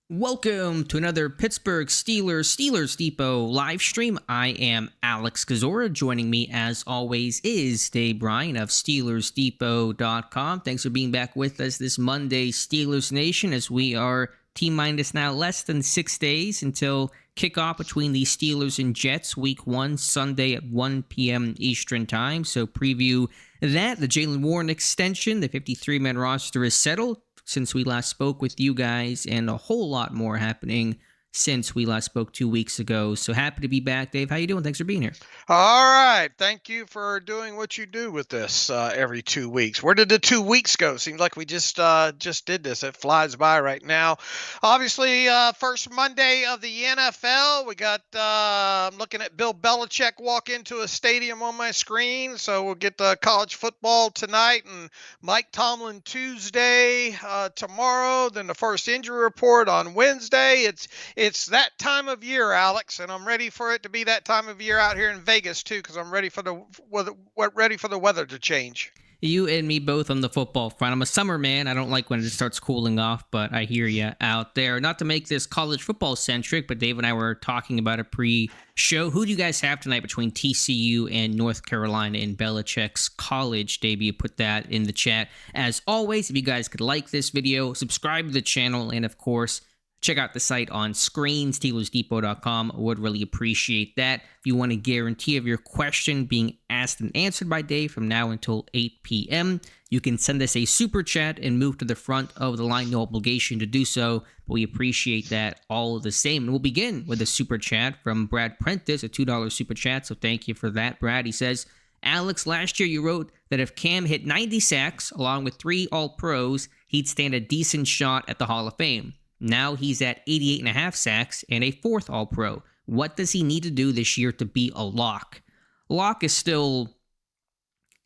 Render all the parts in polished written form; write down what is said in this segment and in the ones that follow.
Welcome to another Pittsburgh Steelers Depot live stream. I am Alex Kozora. Joining me, as always, is Bryan of SteelersDepot.com. Thanks for being back with us this Monday, Steelers Nation, as we are T-minus now less than 6 days until kickoff between the Steelers and Jets, Week 1, Sunday at 1 p.m. Eastern Time. So preview that, the Jaylen Warren extension, the 53-man roster is settled since we last spoke with you guys, and a whole lot more happening since we last spoke 2 weeks ago. So happy to be back. Dave, how you doing? Thanks for being here. All right. Thank you for doing what you do with this every 2 weeks. Where did the 2 weeks go? Seems like we just did this. It flies by right now. Obviously, first Monday of the NFL. We got, I'm looking at Bill Belichick walk into a stadium on my screen. So we'll get the college football tonight and Mike Tomlin Tuesday, tomorrow. Then the first injury report on Wednesday. It's that time of year, Alex, and I'm ready for it to be that time of year out here in Vegas too, because I'm ready for the weather to change. You and me both on the football front. I'm a summer man. I don't like when it starts cooling off, but I hear you out there. Not to make this college football centric, but Dave and I were talking about a pre-show. Who do you guys have tonight between TCU and North Carolina in Belichick's college debut? Put that in the chat. As always, if you guys could like this video, subscribe to the channel, and of course, check out the site on screen, SteelersDepot.com. I would really appreciate that. If you want a guarantee of your question being asked and answered by Dave from now until 8 p.m., you can send us a super chat and move to the front of the line. No obligation to do so, but we appreciate that all the same. And we'll begin with a super chat from Brad Prentice, a $2 super chat, so thank you for that, Brad. He says, Alex, last year you wrote that if Cam hit 90 sacks along with 3 All-Pros, he'd stand a decent shot at the Hall of Fame. Now he's at 88.5 sacks and a 4th All-Pro. What does he need to do this year to be a lock? Lock is still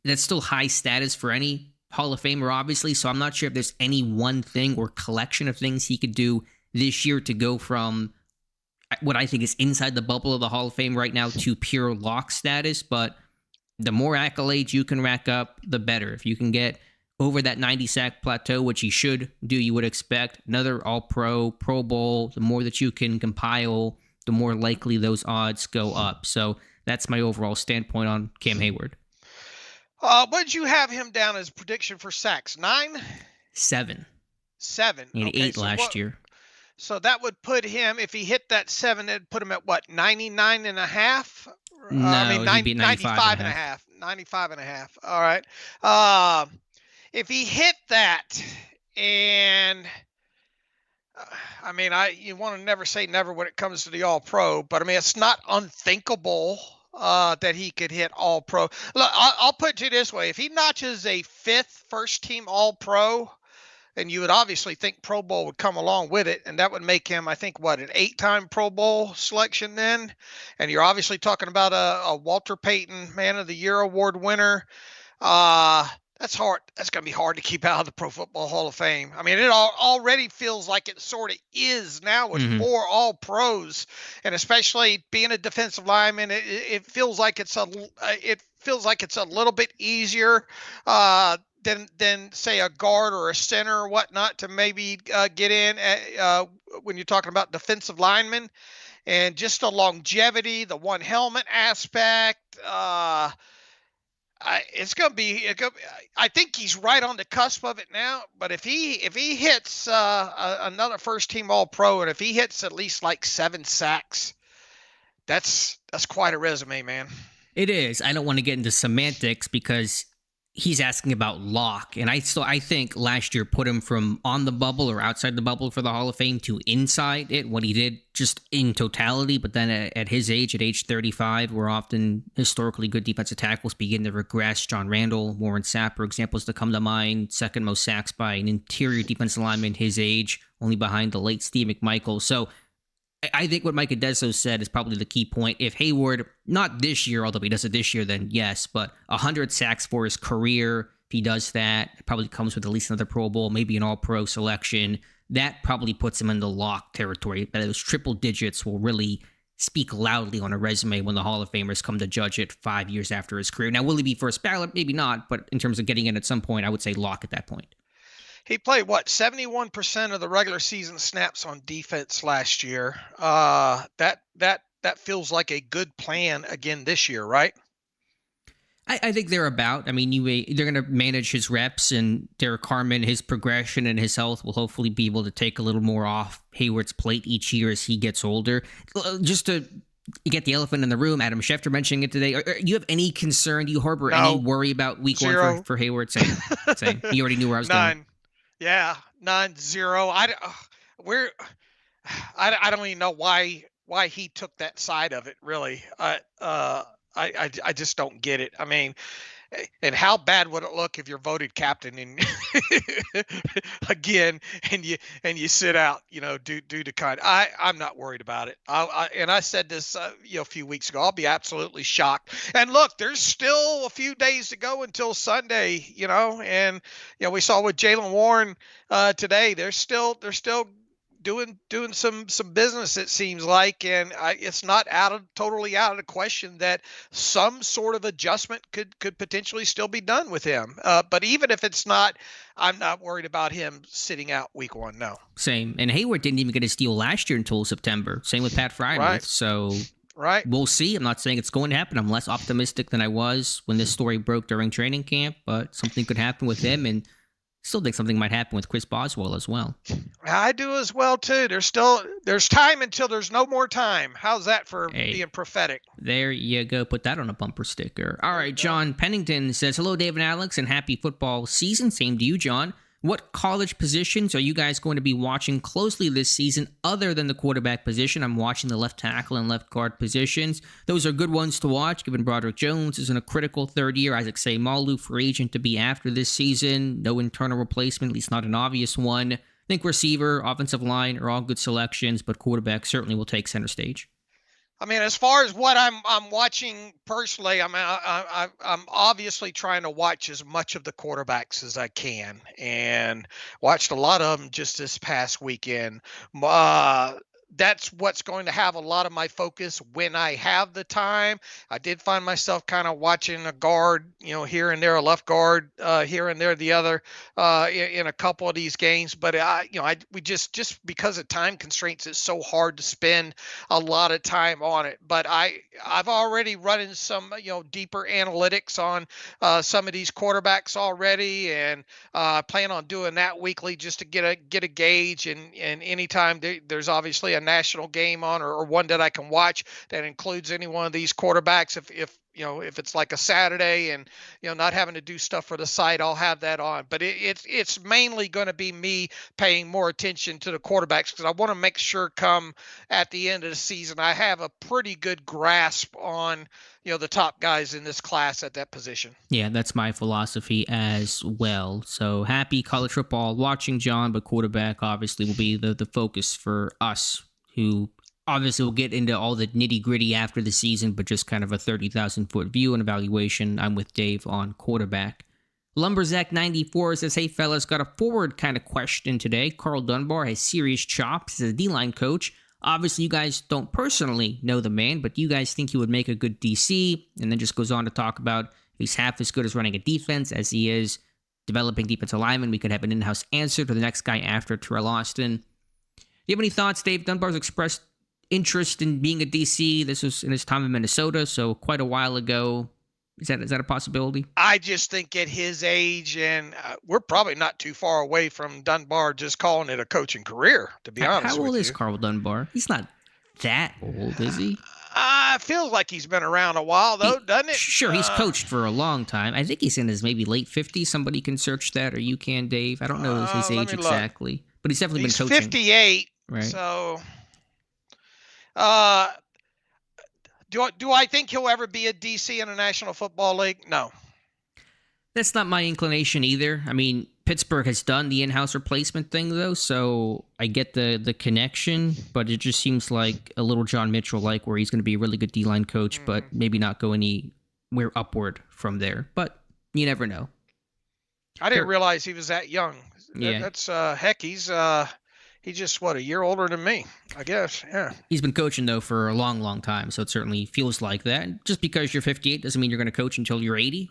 high status for any Hall of Famer, obviously, so I'm not sure if there's any one thing or collection of things he could do this year to go from what I think is inside the bubble of the Hall of Fame right now to pure lock status, but the more accolades you can rack up, the better. If you can get over that 90-sack plateau, which he should do, you would expect another All-Pro, Pro Bowl. The more that you can compile, the more likely those odds go up. So that's my overall standpoint on Cam Heyward. What did you have him down as prediction for sacks? 9? 7. 7. And okay, 8 last year. So that would put him, if he hit that 7, it'd put him at what, 99.5? No, I mean, he'd be 95.5. 95.5. All right. If he hit that, and I mean, you want to never say never when it comes to the All-Pro, but I mean, it's not unthinkable that he could hit All-Pro. Look, I'll put it to you this way: if he notches a 5th first-team All-Pro, and you would obviously think Pro Bowl would come along with it, and that would make him, I think, what, an 8-time Pro Bowl selection then? And you're obviously talking about a Walter Payton Man of the Year award winner. That's hard. That's going to be hard to keep out of the Pro Football Hall of Fame. I mean, it already feels like it sort of is now with 4 All-Pros, and especially being a defensive lineman, it feels like it's a little bit easier than say a guard or a center or whatnot to maybe get in when you're talking about defensive linemen, and just the longevity, the one helmet aspect. It's gonna be. I think he's right on the cusp of it now. But if he hits another first team All-Pro, and if he hits at least like 7 sacks, that's quite a resume, man. It is. I don't want to get into semantics because he's asking about lock, and I think last year put him from on the bubble or outside the bubble for the Hall of Fame to inside it, what he did just in totality. But then at his age, at age 35, where often historically good defensive tackles begin to regress. John Randall, Warren Sapp are examples to come to mind. Second most sacks by an interior defensive lineman his age, only behind the late Steve McMichael. So I think what Mike Adesso said is probably the key point. If Heyward, not this year, although if he does it this year, then yes, but 100 sacks for his career, if he does that, it probably comes with at least another Pro Bowl, maybe an All-Pro selection. That probably puts him in the lock territory. But those triple digits will really speak loudly on a resume when the Hall of Famers come to judge it 5 years after his career. Now, will he be first ballot? Maybe not, but in terms of getting in at some point, I would say lock at that point. He played what 71% of the regular season snaps on defense last year. That feels like a good plan again this year, right? I think they're about. I mean, they're going to manage his reps, and Derek Carmen, his progression and his health will hopefully be able to take a little more off Heyward's plate each year as he gets older. Just to get the elephant in the room, Adam Schefter mentioning it today. Do you have any concern? Do you harbor any worry about week 0. 1 for Heyward? Same. You already knew where I was going. Yeah, 9-0. I don't even know why he took that side of it. Really, I just don't get it. I mean, and how bad would it look if you're voted captain and again and you sit out, due to I'm not worried about it. I said this a few weeks ago. I'll be absolutely shocked. And look, there's still a few days to go until Sunday, and we saw with Jaylen Warren today. They're still doing some business, it seems like, and it's not totally out of the question that some sort of adjustment could potentially still be done with him. But even if it's not, I'm not worried about him sitting out week 1. No. Same. And Heyward didn't even get his deal last year until September. Same with Pat Frymouth. Right. So right. We'll see. I'm not saying it's going to happen. I'm less optimistic than I was when this story broke during training camp, but something could happen with him, and still think something might happen with Chris Boswell as well. I do as well, too. There's time until there's no more time. How's that for being prophetic? There you go. Put that on a bumper sticker. All right, John Pennington says, hello, Dave and Alex, and happy football season. Same to you, John. What college positions are you guys going to be watching closely this season other than the quarterback position? I'm watching the left tackle and left guard positions. Those are good ones to watch, given Broderick Jones is in a critical third year. Isaac Seumalo, free agent to be after this season. No internal replacement, at least not an obvious one. I think receiver, offensive line are all good selections, but quarterback certainly will take center stage. I mean, as far as what I'm watching personally, I'm obviously trying to watch as much of the quarterbacks as I can, and watched a lot of them just this past weekend. That's what's going to have a lot of my focus when I have the time. I did find myself kind of watching a guard, here and there, a left guard, here and there, the other, in a couple of these games. But we just because of time constraints, it's so hard to spend a lot of time on it. But I've already run some, deeper analytics on some of these quarterbacks already, and plan on doing that weekly just to get a gauge. And anytime there's obviously a national game on, or one that I can watch that includes any one of these quarterbacks, if it's like a Saturday and not having to do stuff for the site, I'll have that on. But it's mainly going to be me paying more attention to the quarterbacks, because I want to make sure come at the end of the season I have a pretty good grasp on the top guys in this class at that position. Yeah, that's my philosophy as well. So happy college football watching, John, but quarterback obviously will be the focus for us, who obviously we'll get into all the nitty-gritty after the season, but just kind of a 30,000-foot view and evaluation. I'm with Dave on quarterback. Lumberzack94 says, hey, fellas, got a forward kind of question today. Carl Dunbar has serious chops as a D-line coach. Obviously, you guys don't personally know the man, but you guys think he would make a good DC, and then just goes on to talk about if he's half as good as running a defense as he is developing defensive linemen. We could have an in-house answer to the next guy after Terrell Austin. Do you have any thoughts, Dave? Dunbar's expressed interest in being a DC. This was in his time in Minnesota, so quite a while ago. Is that a possibility? I just think at his age, and we're probably not too far away from Dunbar just calling it a coaching career, to be honest with you. How old is Carl Dunbar? He's not that old, is he? Feels like he's been around a while, though, doesn't it? Sure, he's coached for a long time. I think he's in his maybe late 50s. Somebody can search that, or you can, Dave. I don't know his age exactly, but he's definitely been coaching. He's 58, right? So, do I think he'll ever be a DC in a National Football League? No. That's not my inclination either. I mean, Pittsburgh has done the in-house replacement thing, though, so I get the connection, but it just seems like a little John Mitchell-like, where he's going to be a really good D-line coach, but maybe not go anywhere upward from there. But you never know. I didn't realize he was that young. Yeah. That's heck, he's He's just, what, a year older than me, I guess. Yeah. He's been coaching, though, for a long, long time, so it certainly feels like that. Just because you're 58 doesn't mean you're going to coach until you're 80.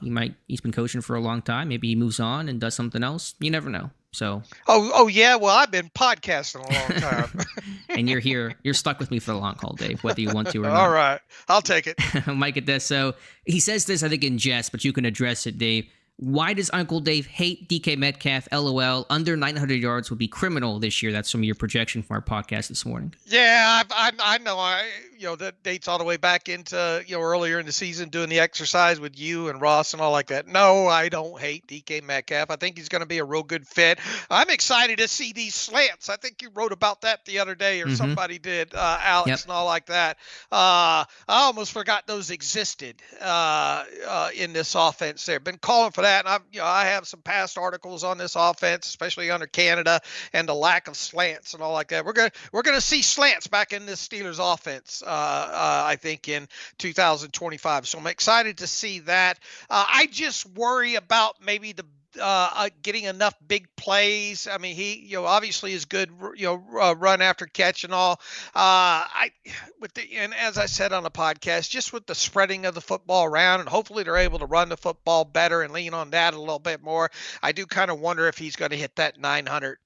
He's been coaching for a long time. Maybe he moves on and does something else. You never know. So. Oh yeah. Well, I've been podcasting a long time. And you're here. You're stuck with me for the long haul, Dave, whether you want to or not. All right. I'll take it. Mike Adesso, he says this, I think, in jest, but you can address it, Dave. Why does Uncle Dave hate DK Metcalf? LOL. Under 900 yards would be criminal this year. That's from your projection from our podcast this morning. Yeah, I know. That dates all the way back into earlier in the season doing the exercise with you and Ross and all like that. No, I don't hate DK Metcalf. I think he's going to be a real good fit. I'm excited to see these slants. I think you wrote about that the other day, or somebody did, Alex, Yep. and all like that. I almost forgot those existed in this offense. There, been calling for that. And I have some past articles on this offense, especially under Canada and the lack of slants and all like that. We're gonna see slants back in this Steelers offense, I think, in 2025. So I'm excited to see that. I just worry about maybe the getting enough big plays. I mean, he, obviously is good, run after catch and all. And as I said on the podcast, just with the spreading of the football around, and hopefully they're able to run the football better and lean on that a little bit more. I do kind of wonder if he's going to hit that 900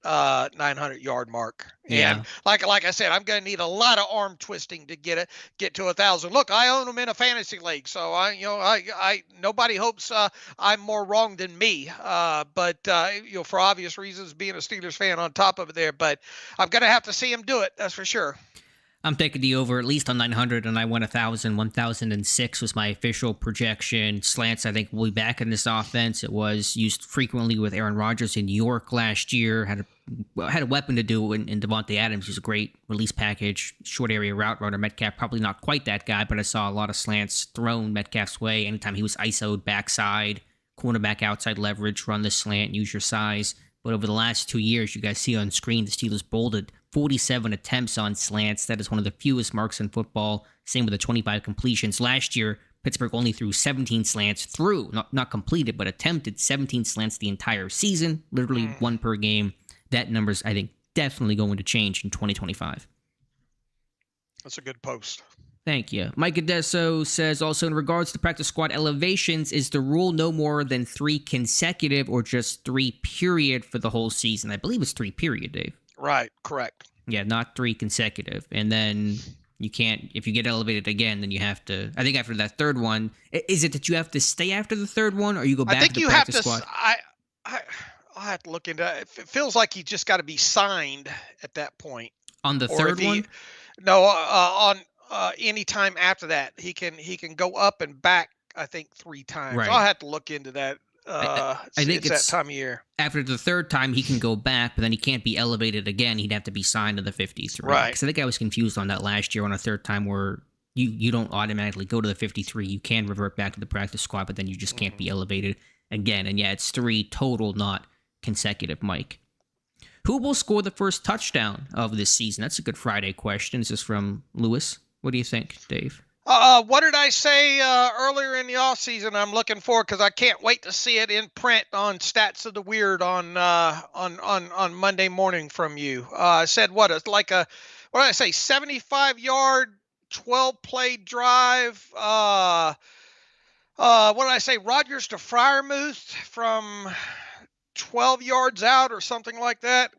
yard mark. Yeah. And like I said, I'm going to need a lot of arm twisting to get to 1,000. Look, I own him in a fantasy league, so I nobody hopes I'm more wrong than me. But for obvious reasons, being a Steelers fan on top of it there. But I'm going to have to see him do it. That's for sure. I'm taking the over at least on 900, and I went 1,000. 1,006 was my official projection. Slants, I think, will be back in this offense. It was used frequently with Aaron Rodgers in New York last year. Had a weapon to do in Devontae Adams. He's a great release package, short area route runner. Metcalf, probably not quite that guy, but I saw a lot of slants thrown Metcalf's way anytime he was ISO'd backside, cornerback outside leverage, run the slant, use your size. But over the last 2 years, you guys see on screen, the Steelers bolted 47 attempts on slants. That is one of the fewest marks in football. Same with the 25 completions. Last year, Pittsburgh only threw 17 slants through, not completed, but attempted 17 slants the entire season, literally one per game. That number's, I think, definitely going to change in 2025. That's a good post. Thank you. Mike Adesso says also, in regards to practice squad elevations, is the rule no more than 3 consecutive or just 3 period for the whole season? I believe it's 3 period, Dave. Right. Correct. Yeah, not 3 consecutive. And then you can't, if you get elevated again, then you have to, I think after that third one, is it that you have to stay after the third one, or you go back to the practice squad? I'll have to look into it. It feels like you just got to be signed at that point. On the third one? No, on any time after that. He can go up and back, I think, 3 times. Right. I'll have to look into that. I think it's that time of year. After the third time, he can go back, but then he can't be elevated again. He'd have to be signed to the 53. Right. Because I think I was confused on that last year on a third time where you don't automatically go to the 53. You can revert back to the practice squad, but then you just can't be elevated again. And yeah, it's 3 total, not consecutive, Mike. Who will score the first touchdown of this season? That's a good Friday question. This is from Lewis. What do you think, Dave? What did I say earlier in the offseason? I'm looking forward because I can't wait to see it in print on Stats of the Weird on Monday morning from you. I said what did I say? 75-yard, 12-play drive. What did I say? Rodgers to Freiermuth from 12 yards out or something like that.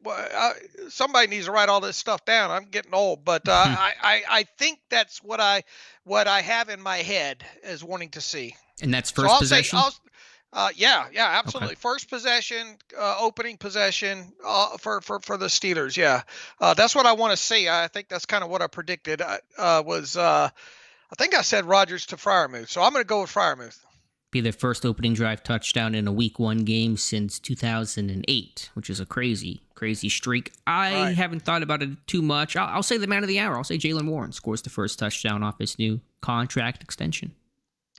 Somebody needs to write all this stuff down. I'm getting old, but I think that's what I have in my head as wanting to see. And that's first possession? Yeah, absolutely. Okay. First possession, opening possession for the Steelers. Yeah, that's what I want to see. I think that's kind of what I predicted. I think I said Rodgers to Freiermuth, so I'm going to go with Freiermuth. Be their first opening drive touchdown in a week 1 game since 2008, which is a crazy streak. I haven't thought about it too much. I'll say the man of the hour. I'll say Jaylen Warren scores the first touchdown off his new contract extension.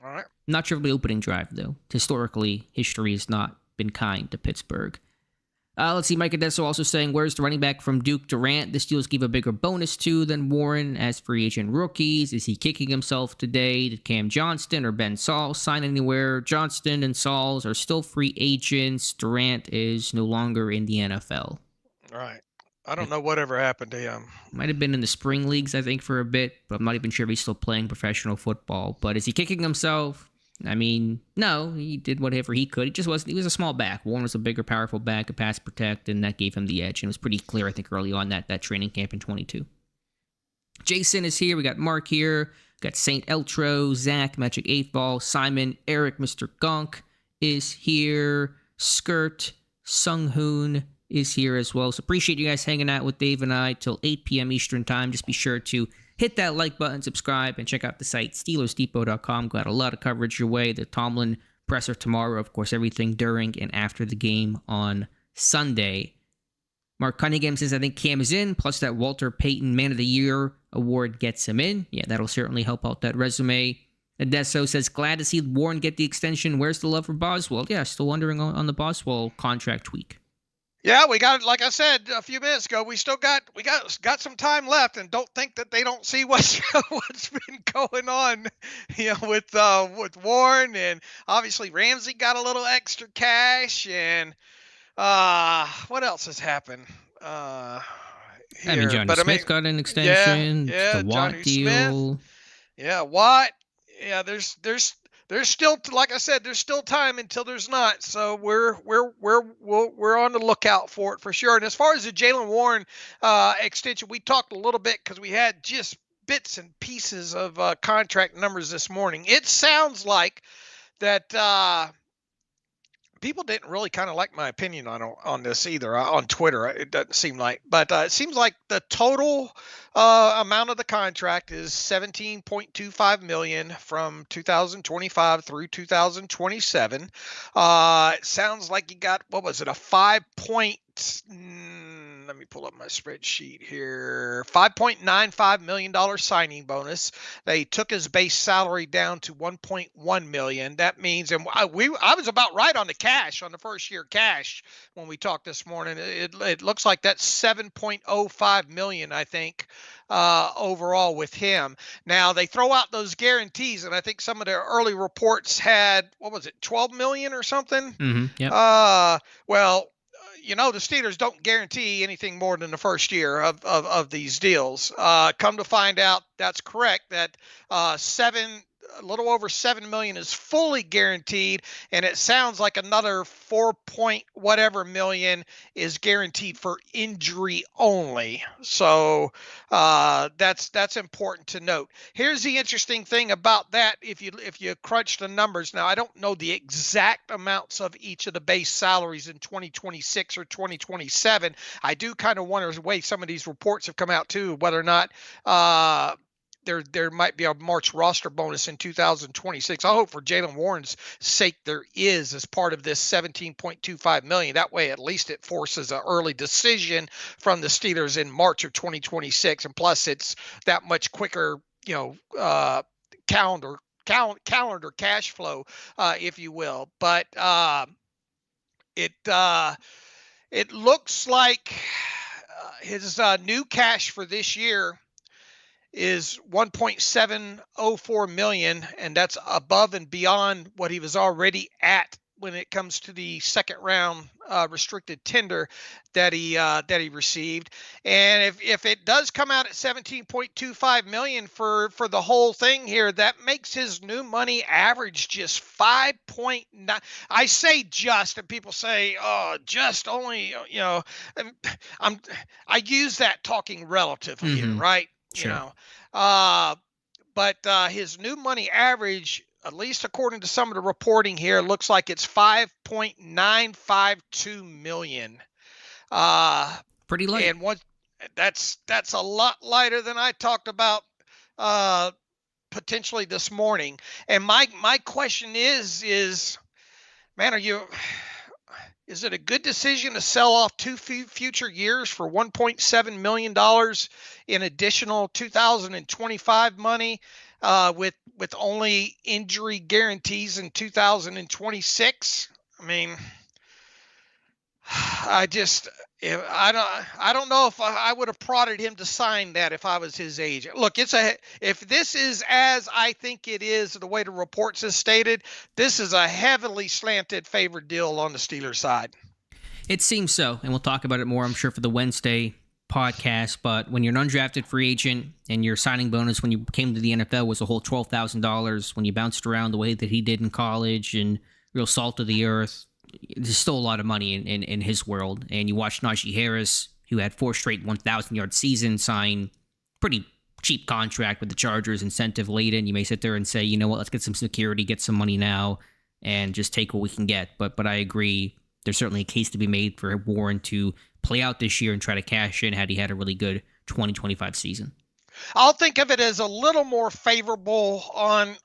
All right. Not sure of the opening drive, though. Historically, history has not been kind to Pittsburgh. Let's see, Mike Adesso also saying, where's the running back from Duke Durant? The Steelers give a bigger bonus to than Warren as free agent rookies. Is he kicking himself today? Did Cam Johnston or Ben Saul sign anywhere? Johnston and Sauls are still free agents. Durant is no longer in the NFL. Right. I don't know whatever happened to him. Might have been in the spring leagues, I think, for a bit, but I'm not even sure if he's still playing professional football. But is he kicking himself? I mean, no, he did whatever he could. He was a small back. Warren was a bigger, powerful back, could pass protect, and that gave him the edge. And it was pretty clear, I think, early on that training camp in 22. Jason is here. We got Mark here. We got Saint Eltro, Zach, Magic 8 Ball, Simon, Eric, Mr. Gunk is here. Skirt, Sung Hoon is here as well. So appreciate you guys hanging out with Dave and I till 8 p.m. Eastern time. Just be sure to hit that like button, subscribe, and check out the site, SteelersDepot.com. Got a lot of coverage your way. The Tomlin presser tomorrow, of course, everything during and after the game on Sunday. Mark Cunningham says, I think Cam is in, plus that Walter Payton Man of the Year award gets him in. Yeah, that'll certainly help out that resume. Adesso says, glad to see Warren get the extension. Where's the love for Boswell? Yeah, still wondering on the Boswell contract tweak. Yeah, we got, like I said a few minutes ago, we got some time left, and don't think that they don't see what's been going on, with Warren, and obviously Ramsey got a little extra cash, and what else has happened? Johnny Smith got an extension. Yeah, the Watt Johnny deal. Smith. Yeah, Watt. Yeah, there's still, like I said, there's still time until there's not. So we're on the lookout for it for sure. And as far as the Jaylen Warren extension, we talked a little bit because we had just bits and pieces of contract numbers this morning. It sounds like that people didn't really kind of like my opinion on this either on Twitter. It doesn't seem like, but it seems like the total amount of the contract is $17.25 million from 2025 through 2027. It sounds like you got, what was it, a let me pull up my spreadsheet here. $5.95 million signing bonus. They took his base salary down to $1.1 million. That means, and I was about right on the cash, on the first year cash when we talked this morning. It looks like that's $7.05 million, I think, overall with him. Now they throw out those guarantees, and I think some of the early reports had, what was it, 12 million or something? Mm-hmm, yep. Well, the Steelers don't guarantee anything more than the first year of these deals. Come to find out, that's correct. That a little over $7 million is fully guaranteed, and it sounds like another 4 point whatever million is guaranteed for injury only. So that's important to note. Here's the interesting thing about that. If you crunch the numbers, now I don't know the exact amounts of each of the base salaries in 2026 or 2027. I do kind of wonder the way some of these reports have come out too, whether or not there might be a March roster bonus in 2026. I hope for Jaylen Warren's sake there is, as part of this $17.25 million. That way, at least it forces an early decision from the Steelers in March of 2026, and plus it's that much quicker, calendar cash flow, if you will. But it looks like his new cash for this year is $1.704 million, and that's above and beyond what he was already at when it comes to the second round restricted tender that he received. And if it does come out at $17.25 million for the whole thing here, that makes his new money average just 5.9. I say just, and people say, oh, just only, I use that talking relatively here, right? Sure. But his new money average, at least according to some of the reporting here, looks like it's $5.952 million. Pretty light. And that's a lot lighter than I talked about potentially this morning. And my question is, man, is it a good decision to sell off 2 future years for $1.7 million in additional 2025 money with only injury guarantees in 2026? I mean, I don't know if I would have prodded him to sign that if I was his agent. Look, if this is as I think it is, the way the reports has stated, this is a heavily slanted favored deal on the Steelers side. It seems so, and we'll talk about it more, I'm sure, for the Wednesday podcast, but when you're an undrafted free agent and your signing bonus when you came to the NFL was a whole $12,000, when you bounced around the way that he did in college and real salt of the earth, there's still a lot of money in his world. And you watch Najee Harris, who had 4 straight 1,000-yard seasons, sign pretty cheap contract with the Chargers, incentive laden. You may sit there and say, you know what, let's get some security, get some money now, and just take what we can get. But I agree, there's certainly a case to be made for Warren to play out this year and try to cash in had he had a really good 2025 season. I'll think of it as a little more favorable on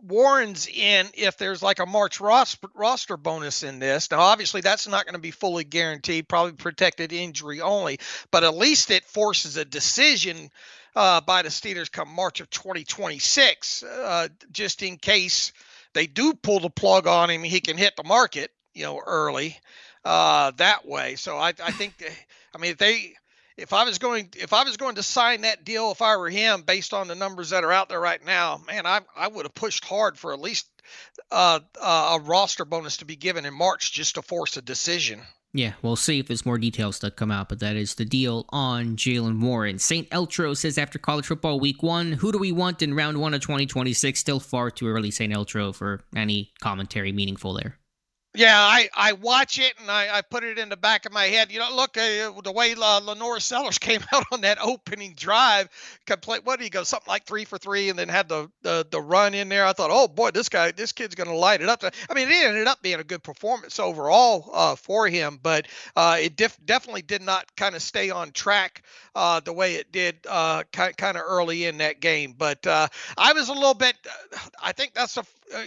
Warren's end if there's like a March roster bonus in this. Now, obviously, that's not going to be fully guaranteed, probably protected injury only, but at least it forces a decision by the Steelers come March of 2026, just in case they do pull the plug on him, he can hit the market, early that way. So I think, I mean, if I was going to sign that deal, if I were him, based on the numbers that are out there right now, man, I would have pushed hard for at least a roster bonus to be given in March just to force a decision. Yeah, we'll see if there's more details that come out, but that is the deal on Jaylen Warren. St. Eltro says, after college football week 1, who do we want in round 1 of 2026? Still far too early, St. Eltro, for any commentary meaningful there. Yeah, I watch it and I put it in the back of my head. Look, the way Lenore Sellers came out on that opening drive, what did he go? Something like 3 for 3, and then had the run in there. I thought, oh boy, this kid's going to light it up. I mean, it ended up being a good performance overall for him, but it definitely did not kind of stay on track the way it did kind of early in that game. But I was a little bit. I think that's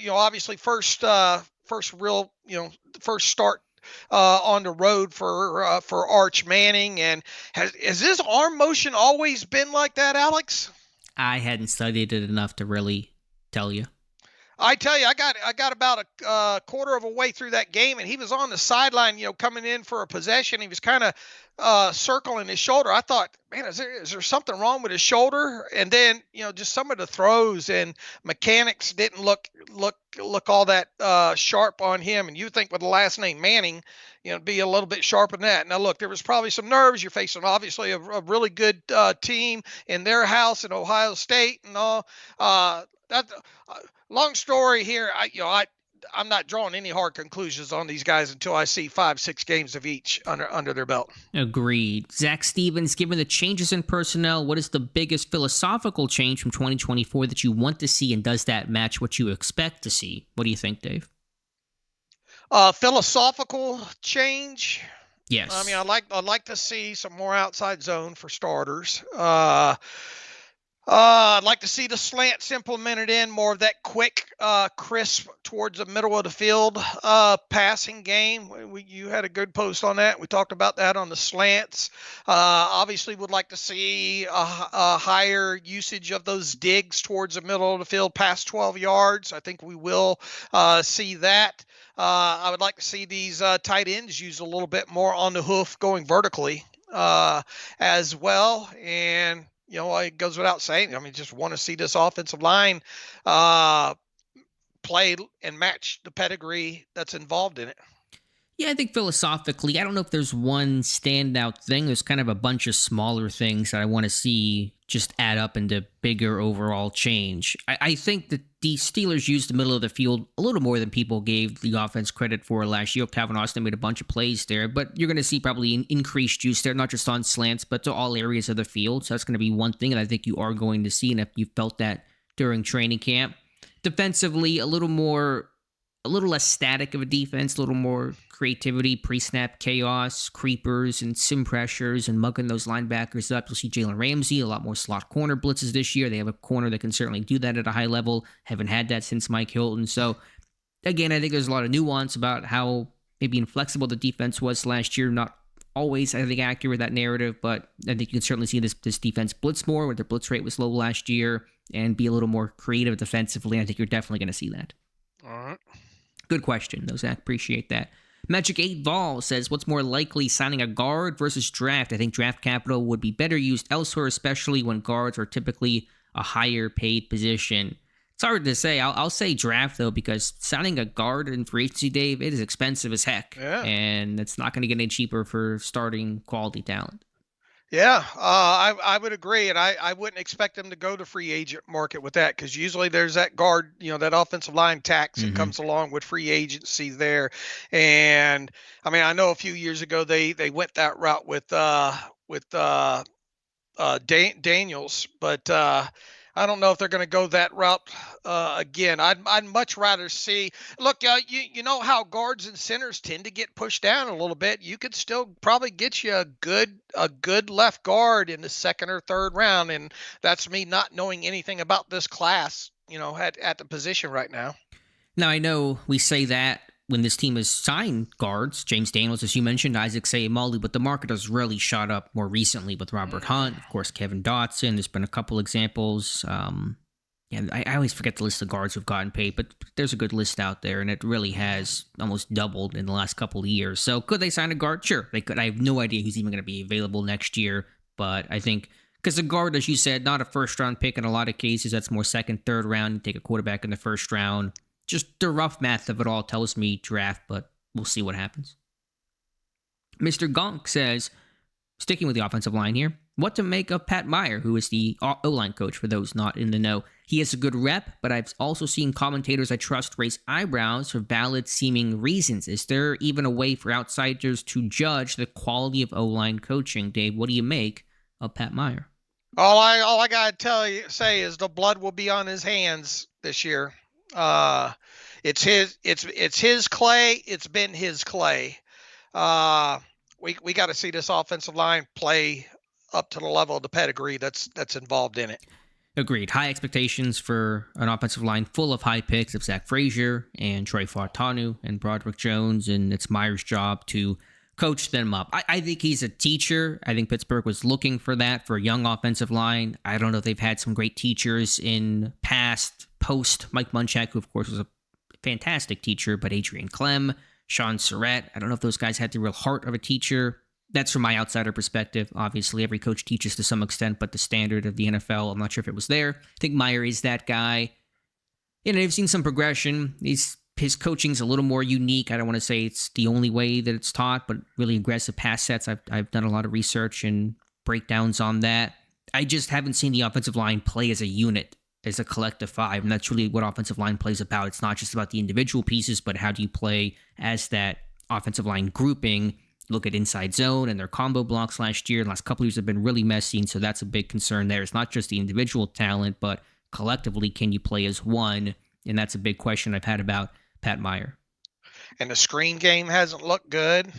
obviously first real, first start on the road for Arch Manning. And has his arm motion always been like that, Alex? I hadn't studied it enough to really tell you. I tell you, I got about a quarter of a way through that game, and he was on the sideline, coming in for a possession. He was kind of circling his shoulder. I thought, man, is there something wrong with his shoulder? And then, just some of the throws and mechanics didn't look all that sharp on him. And you think with the last name Manning, be a little bit sharper than that. Now, look, there was probably some nerves. You're facing obviously a really good team in their house in Ohio State and all. Long story here. I'm not drawing any hard conclusions on these guys until I see 5-6 games of each under their belt. Agreed. Zach Stevens, given the changes in personnel, what is the biggest philosophical change from 2024 that you want to see, and does that match what you expect to see? What do you think, Dave? Philosophical change. Yes. I mean, I'd like to see some more outside zone for starters. I'd like to see the slants implemented in, more of that quick, crisp towards the middle of the field passing game. You had a good post on that. We talked about that on the slants. Obviously, would like to see a higher usage of those digs towards the middle of the field past 12 yards. I think we will see that. I would like to see these tight ends used a little bit more on the hoof going vertically as well. And it goes without saying. I mean, just want to see this offensive line play and match the pedigree that's involved in it. Yeah, I think philosophically, I don't know if there's one standout thing. There's kind of a bunch of smaller things that I want to see just add up into bigger overall change. I think that the Steelers used the middle of the field a little more than people gave the offense credit for last year. Calvin Austin made a bunch of plays there, but you're going to see probably an increased use there, not just on slants, but to all areas of the field. So that's going to be one thing that I think you are going to see, and if you felt that during training camp. Defensively, a little less static of a defense, a little more creativity, pre-snap chaos, creepers and sim pressures and mugging those linebackers up. You'll see Jalen Ramsey, a lot more slot corner blitzes this year. They have a corner that can certainly do that at a high level. Haven't had that since Mike Hilton. So, again, I think there's a lot of nuance about how maybe inflexible the defense was last year. Not always, I think, accurate, that narrative, but I think you can certainly see this defense blitz more, where their blitz rate was low last year, and be a little more creative defensively. I think you're definitely going to see that. All right. Good question, though, Zach. Appreciate that. Magic 8 Vol says, what's more likely, signing a guard versus draft? I think draft capital would be better used elsewhere, especially when guards are typically a higher paid position. It's hard to say. I'll say draft, though, because signing a guard in free agency, Dave, it is expensive as heck. Yeah. And it's not going to get any cheaper for starting quality talent. Yeah, I would agree, and I wouldn't expect them to go to free agent market with that because usually there's that guard, that offensive line tax that Hmm. comes along with free agency there. And I mean, I know a few years ago they went that route with Daniels, but I don't know if they're going to go that route again. I'd much rather see. Look, you know how guards and centers tend to get pushed down a little bit. You could still probably get you a good left guard in the second or third round, and that's me not knowing anything about this class. At the position right now. Now, I know we say that when this team has signed guards, James Daniels, as you mentioned, Isaac Sayamali, but the market has really shot up more recently with Robert Hunt, of course, Kevin Dotson. There's been a couple examples. Yeah, I always forget the list of guards who've gotten paid, but there's a good list out there, and it really has almost doubled in the last couple of years. So could they sign a guard? Sure, they could. I have no idea who's even going to be available next year, but I think because a guard, as you said, not a first-round pick in a lot of cases. That's more second, third round. You take a quarterback in the first round. Just the rough math of it all tells me draft, but we'll see what happens. Mr. Gonk says, sticking with the offensive line here, what to make of Pat Meyer, who is the O-line coach for those not in the know. He has a good rep, but I've also seen commentators I trust raise eyebrows for valid seeming reasons. Is there even a way for outsiders to judge the quality of O-line coaching? Dave, what do you make of Pat Meyer? All I gotta say is the blood will be on his hands this year. Uh, it's his clay. It's been his clay. Uh, we got to see this offensive line play up to the level of the pedigree that's involved in it. Agreed. High expectations for an offensive line full of high picks of Zach Frazier and Troy Fautanu and Broderick Jones, and it's Meyer's job to coach them up. I think he's a teacher. I think Pittsburgh was looking for that for a young offensive line. I don't know if they've had some great teachers in post Mike Munchak, who of course was a fantastic teacher, but Adrian Clem, Sean Surratt, I don't know if those guys had the real heart of a teacher. That's from my outsider perspective. Obviously, every coach teaches to some extent, but the standard of the NFL, I'm not sure if it was there. I think Meyer is that guy. I've seen some progression. His coaching's a little more unique. I don't want to say it's the only way that it's taught, but really aggressive pass sets. I've done a lot of research and breakdowns on that. I just haven't seen the offensive line play as a unit, as a collective five, and that's really what offensive line plays about. It's not just about the individual pieces, but how do you play as that offensive line grouping. Look at inside zone and their combo blocks last year. The last couple of years have been really messy, and so that's a big concern there. It's not just the individual talent, but collectively, can you play as one? And that's a big question I've had about Pat Meyer. And the screen game hasn't looked good.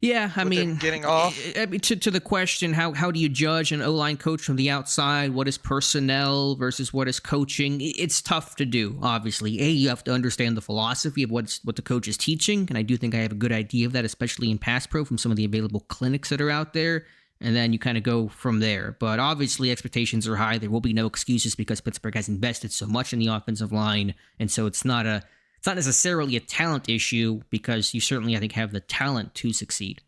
Yeah, I mean, getting off. To the question, how do you judge an O-line coach from the outside? What is personnel versus what is coaching? It's tough to do, obviously. You have to understand the philosophy of what the coach is teaching, and I do think I have a good idea of that, especially in pass pro from some of the available clinics that are out there, and then you kind of go from there. But obviously, expectations are high. There will be no excuses because Pittsburgh has invested so much in the offensive line, and so it's not necessarily a talent issue because you certainly, I think, have the talent to succeed.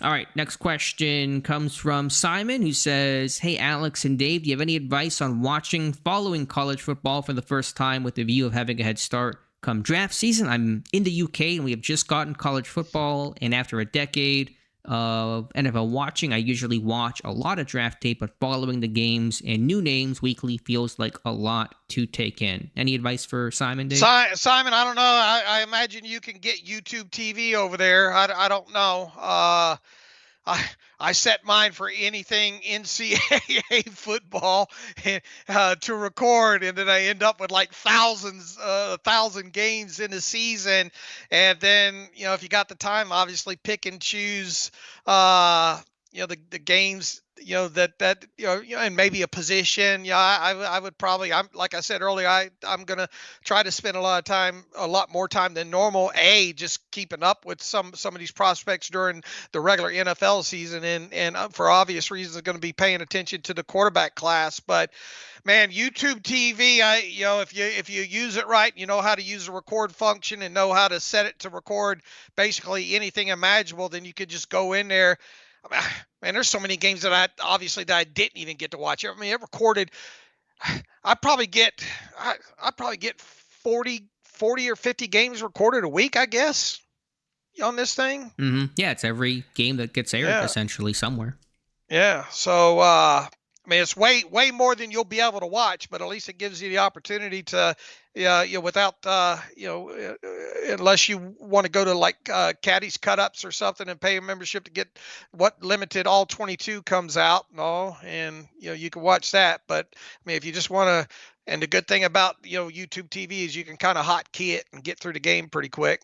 All right, next question comes from Simon, who says, hey, Alex and Dave, do you have any advice on following college football for the first time with the view of having a head start come draft season? I'm in the UK, and we have just gotten college football, and after a decade of NFL watching, I usually watch a lot of draft tape, but following the games and new names weekly feels like a lot to take in. Any advice for Simon, Dave? Simon, I don't know. I imagine you can get YouTube TV over there. I don't know. I set mine for anything NCAA football to record, and then I end up with like 1,000 games in a season. And then, if you got the time, obviously pick and choose, the games, and maybe a position. I would probably, like I said earlier, I'm going to try to spend a lot more time than normal, just keeping up with some of these prospects during the regular NFL season. And for obvious reasons, I'm going to be paying attention to the quarterback class. But man, YouTube TV, if you use it right, you know how to use the record function and know how to set it to record basically anything imaginable, then you could just go in there. Man, there's so many games that I didn't even get to watch. I mean, it recorded. I probably get 40 or 50 games recorded a week, I guess. on this thing? Yeah, it's every game that gets aired essentially somewhere. Yeah. So, I mean, it's way more than you'll be able to watch, but at least it gives you the opportunity to, without, unless you want to go to like Caddy's Cut Ups or something and pay a membership to get what limited all 22 comes out. No, and you can watch that. But I mean, if you just want to, and the good thing about YouTube TV is you can kind of hotkey it and get through the game pretty quick.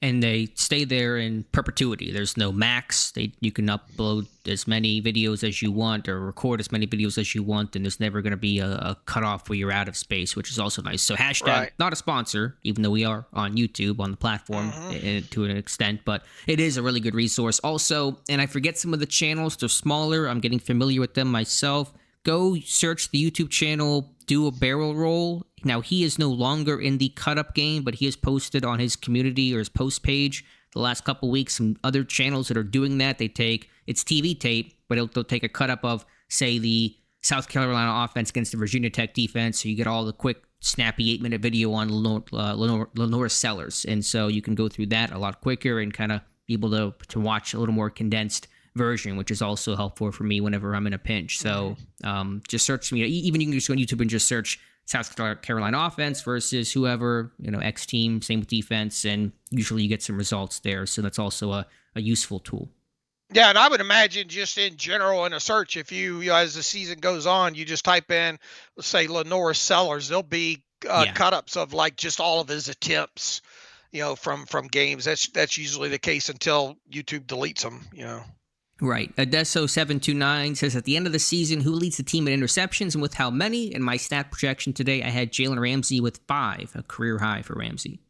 And they stay there in perpetuity. There's no max. You can upload as many videos as you want or record as many videos as you want, and there's never going to be a cutoff where you're out of space, which is also nice. So hashtag, not a sponsor, even though we are on YouTube, on the platform to an extent, but it is a really good resource. Also, and I forget some of the channels, they're smaller. I'm getting familiar with them myself. Go search the YouTube channel, Do a Barrel Roll. Now, he is no longer in the cut-up game, but he has posted on his community or his post page the last couple weeks some other channels that are doing that. They take, it's TV tape, but they'll take a cut-up of, say, the South Carolina offense against the Virginia Tech defense, so you get all the quick, snappy 8-minute video on Lenore Sellers. And so you can go through that a lot quicker and kind of be able to watch a little more condensed version, which is also helpful for me whenever I'm in a pinch. So just search, even you can just go on YouTube and just search South Carolina offense versus whoever, X team, same with defense, and usually you get some results there. So that's also a useful tool. Yeah, and I would imagine just in general in a search, if you as the season goes on, you just type in, let's say, Lenore Sellers, there'll be cut-ups of like just all of his attempts, from games. That's usually the case until YouTube deletes them, Right. Adesso729 says, at the end of the season, who leads the team in interceptions and with how many? In my stat projection today, I had Jalen Ramsey with 5, a career high for Ramsey.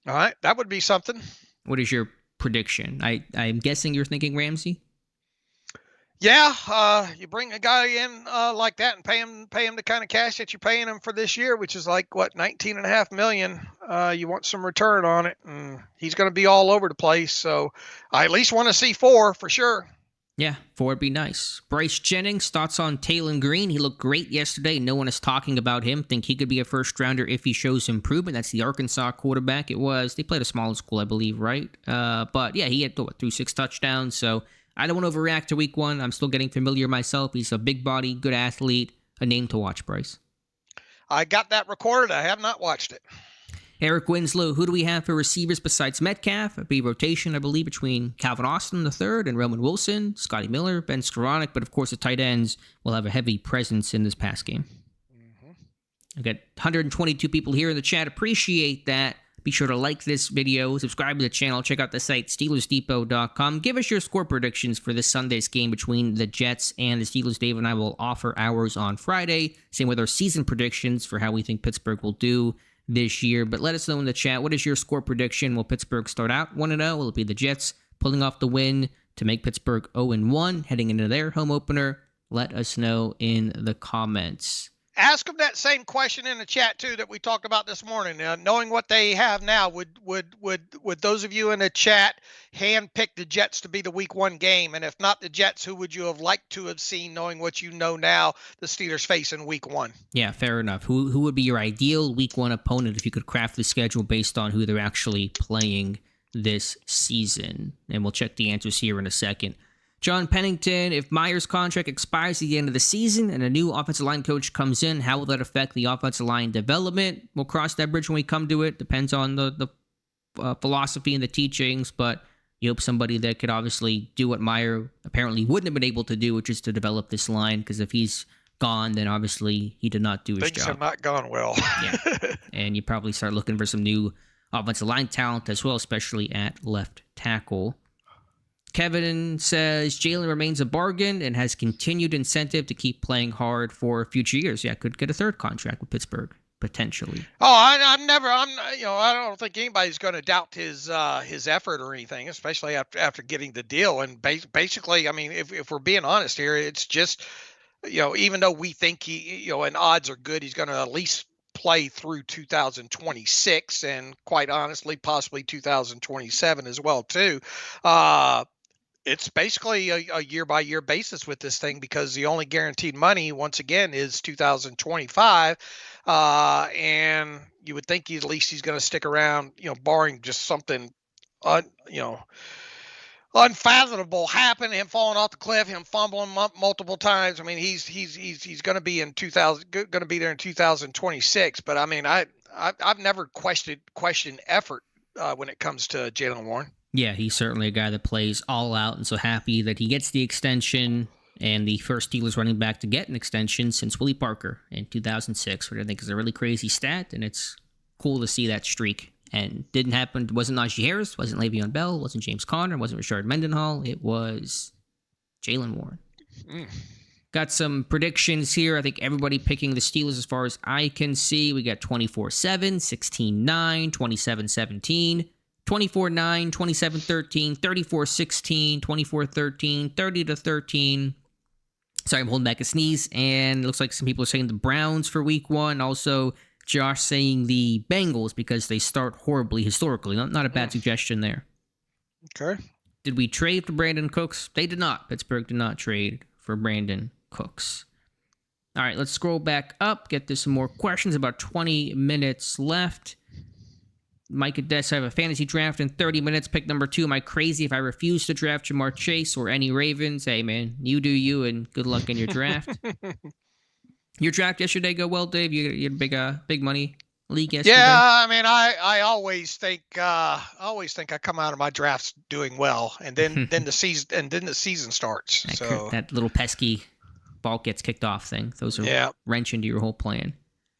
All right. That would be something. What is your prediction? I'm guessing you're thinking Ramsey? Yeah. You bring a guy in like that and pay him the kind of cash that you're paying him for this year, which is like, what, $19.5 million. You want some return on it, and he's going to be all over the place. So I at least want to see 4 for sure. Yeah, 4 would be nice. Bryce Jennings, thoughts on Taylon Green? He looked great yesterday. No one is talking about him. Think he could be a first rounder if he shows improvement. That's the Arkansas quarterback. They played a smaller school, I believe, right? But yeah, he had threw 6 touchdowns. So I don't want to overreact to week 1. I'm still getting familiar myself. He's a big body, good athlete, a name to watch, Bryce. I got that recorded. I have not watched it. Eric Winslow, who do we have for receivers besides Metcalf? A big rotation, I believe, between Calvin Austin III and Roman Wilson, Scotty Miller, Ben Skoranek, but of course the tight ends will have a heavy presence in this pass game. I've got 122 people here in the chat. Appreciate that. Be sure to like this video, subscribe to the channel, check out the site, SteelersDepot.com. Give us your score predictions for this Sunday's game between the Jets and the Steelers. Dave and I will offer ours on Friday. Same with our season predictions for how we think Pittsburgh will do this year. But let us know in the chat, what is your score prediction? Will Pittsburgh start out 1-0? Will it be the Jets pulling off the win to make Pittsburgh 0-1 heading into their home opener? Let us know in the comments. Ask them that same question in the chat too that we talked about this morning. Knowing what they have now, would those of you in the chat hand pick the Jets to be the Week 1 game? And if not the Jets, who would you have liked to have seen, knowing what you know now, the Steelers face in Week 1? Yeah, fair enough. Who would be your ideal Week 1 opponent if you could craft the schedule based on who they're actually playing this season? And we'll check the answers here in a second. John Pennington, if Meyer's contract expires at the end of the season and a new offensive line coach comes in, how will that affect the offensive line development? We'll cross that bridge when we come to it. Depends on the philosophy and the teachings, but you hope somebody that could obviously do what Meyer apparently wouldn't have been able to do, which is to develop this line, because if he's gone, then obviously he did not do his job. Things have not gone well. Yeah, and you probably start looking for some new offensive line talent as well, especially at left tackle. Kevin says Jalen remains a bargain and has continued incentive to keep playing hard for future years. Yeah, could get a 3rd contract with Pittsburgh potentially. Oh, I don't think anybody's going to doubt his effort or anything, especially after getting the deal. And basically, I mean, if we're being honest here, it's just, even though we think he, and odds are good, he's going to at least play through 2026 and quite honestly, possibly 2027 as well too. It's basically a year-by-year basis with this thing, because the only guaranteed money, once again, is 2025. And you would think at least he's going to stick around, barring just something you know, unfathomable happen. Him falling off the cliff, him fumbling multiple times. I mean, he's going to be in 2000, going to be there in 2026. But I mean, I've never questioned effort when it comes to Jaylen Warren. Yeah, he's certainly a guy that plays all out, and so happy that he gets the extension, and the first Steelers running back to get an extension since Willie Parker in 2006, which I think is a really crazy stat, and it's cool to see that streak. And didn't happen. It wasn't Najee Harris, wasn't Le'Veon Bell, wasn't James Conner, wasn't Rashard Mendenhall. It was Jaylen Warren. Got some predictions here. I think everybody picking the Steelers as far as I can see. We got 24-7, 16-9, 27-17, 24-9, 27-13, 34-16, 24-13, 30-13. Sorry, I'm holding back a sneeze. And it looks like some people are saying the Browns for week 1. Also, Josh saying the Bengals because they start horribly historically. Not a bad suggestion there. Okay. Did we trade for Brandon Cooks? They did not. Pittsburgh did not trade for Brandon Cooks. All right, let's scroll back up, get to some more questions. About 20 minutes left. Mike Odessa, I have a fantasy draft in 30 minutes. Pick number 2. Am I crazy if I refuse to draft Jamar Chase or any Ravens? Hey, man, you do you, and good luck in your draft. Your draft yesterday go well, Dave? You had a big money league yesterday? Yeah, I mean, I always think I come out of my drafts doing well, and then the season starts. That little pesky ball gets kicked off thing. Those are wrench into your whole plan.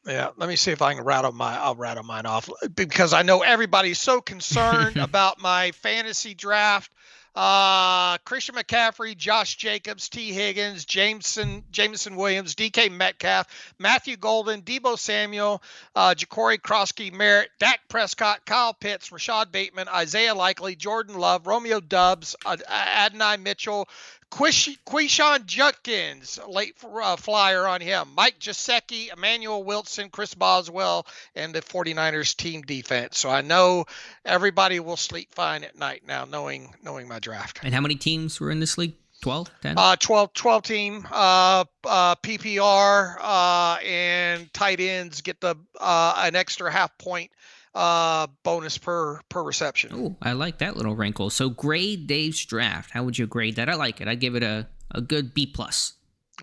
Yeah, let me see if I can rattle mine off because I know everybody's so concerned about my fantasy draft. Christian McCaffrey, Josh Jacobs, T. Higgins, Jameson Williams, DK Metcalf, Matthew Golden, Deebo Samuel, Ja'Cory Krosky Merritt, Dak Prescott, Kyle Pitts, Rashad Bateman, Isaiah Likely, Jordan Love, Romeo Doubs, Adonai Mitchell, Quishon Judkins, late flyer on him, Mike Gesicki, Emmanuel Wilson, Chris Boswell, and the 49ers team defense. So I know everybody will sleep fine at night now, knowing my draft. And how many teams were in this league? 12, 10? 12 team, PPR, and tight ends get an extra half point bonus per reception. Oh, I like that little wrinkle. So grade Dave's draft. How would you grade that? I like it. I'd give it a good B+. All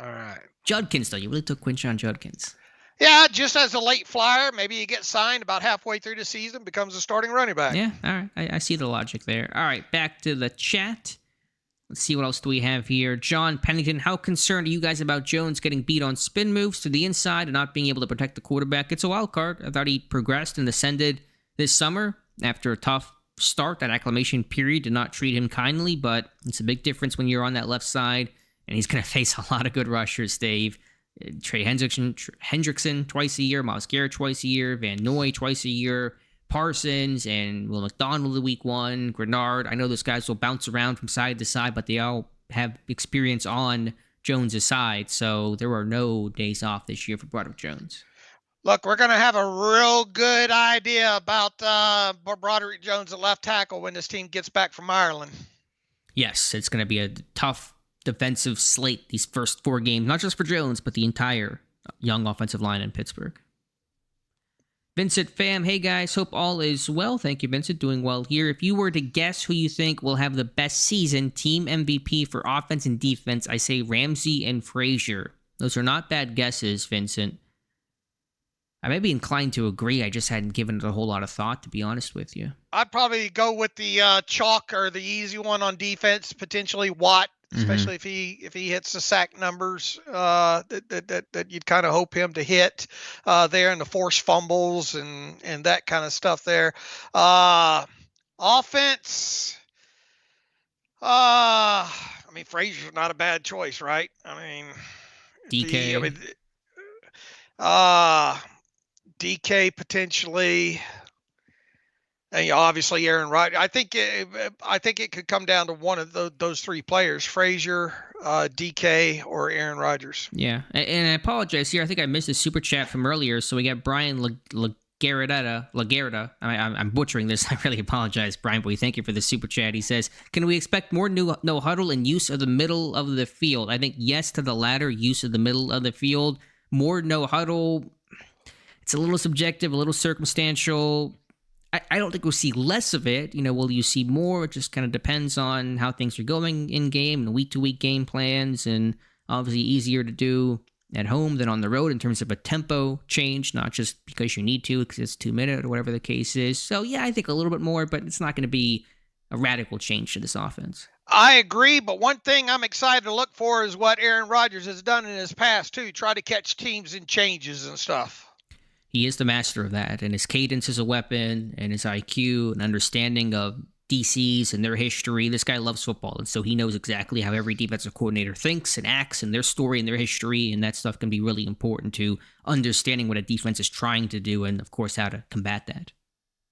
right. Judkins, though. You really took Quinshon Judkins. Yeah, just as a late flyer. Maybe you get signed about halfway through the season, becomes a starting running back. Yeah, all right. I see the logic there. All right, back to the chat. Let's see what else do we have here. John Pennington, how concerned are you guys about Jones getting beat on spin moves to the inside and not being able to protect the quarterback? It's a wild card. I thought he progressed and ascended this summer after a tough start. That acclimation period did not treat him kindly, but it's a big difference when you're on that left side, and he's going to face a lot of good rushers, Dave. Trey Hendrickson twice a year, Myles Garrett twice a year, Van Noy twice a year, Parsons and Will McDonald in week 1, Grenard. I know those guys will bounce around from side to side, but they all have experience on Jones' side, so there are no days off this year for Broderick Jones. Look, we're going to have a real good idea about Broderick Jones at left tackle when this team gets back from Ireland. Yes, it's going to be a tough defensive slate these first 4 games, not just for Jones, but the entire young offensive line in Pittsburgh. Vincent Pham, hey guys, hope all is well. Thank you, Vincent, doing well here. If you were to guess who you think will have the best season, team MVP for offense and defense, I say Ramsey and Frazier. Those are not bad guesses, Vincent. I may be inclined to agree. I just hadn't given it a whole lot of thought, to be honest with you. I'd probably go with the chalk or the easy one on defense, potentially Watt, especially if he hits the sack numbers that you'd kind of hope him to hit there, and the forced fumbles and that kind of stuff there. Offense, I mean, Frazier's not a bad choice, right? I mean, DK. DK potentially, and obviously Aaron Rodgers. I think it could come down to one of those 3 players: Frazier, DK, or Aaron Rodgers. Yeah, and I apologize here. I think I missed a super chat from earlier, so we got Brian LaGarreta. I'm butchering this. I really apologize, Brian, but we thank you for the super chat. He says, can we expect more no huddle and use of the middle of the field? I think yes to the latter, use of the middle of the field. More no huddle. It's a little subjective, a little circumstantial. I don't think we'll see less of it. Will you see more? It just kind of depends on how things are going in game and week-to-week game plans, and obviously easier to do at home than on the road in terms of a tempo change, not just because you need to, because it's 2 minutes or whatever the case is. So, yeah, I think a little bit more, but it's not going to be a radical change to this offense. I agree, but one thing I'm excited to look for is what Aaron Rodgers has done in his past, too. Try to catch teams in changes and stuff. He is the master of that, and his cadence is a weapon, and his IQ and understanding of DCs and their history. This guy loves football, and so he knows exactly how every defensive coordinator thinks and acts and their story and their history, and that stuff can be really important to understanding what a defense is trying to do and, of course, how to combat that.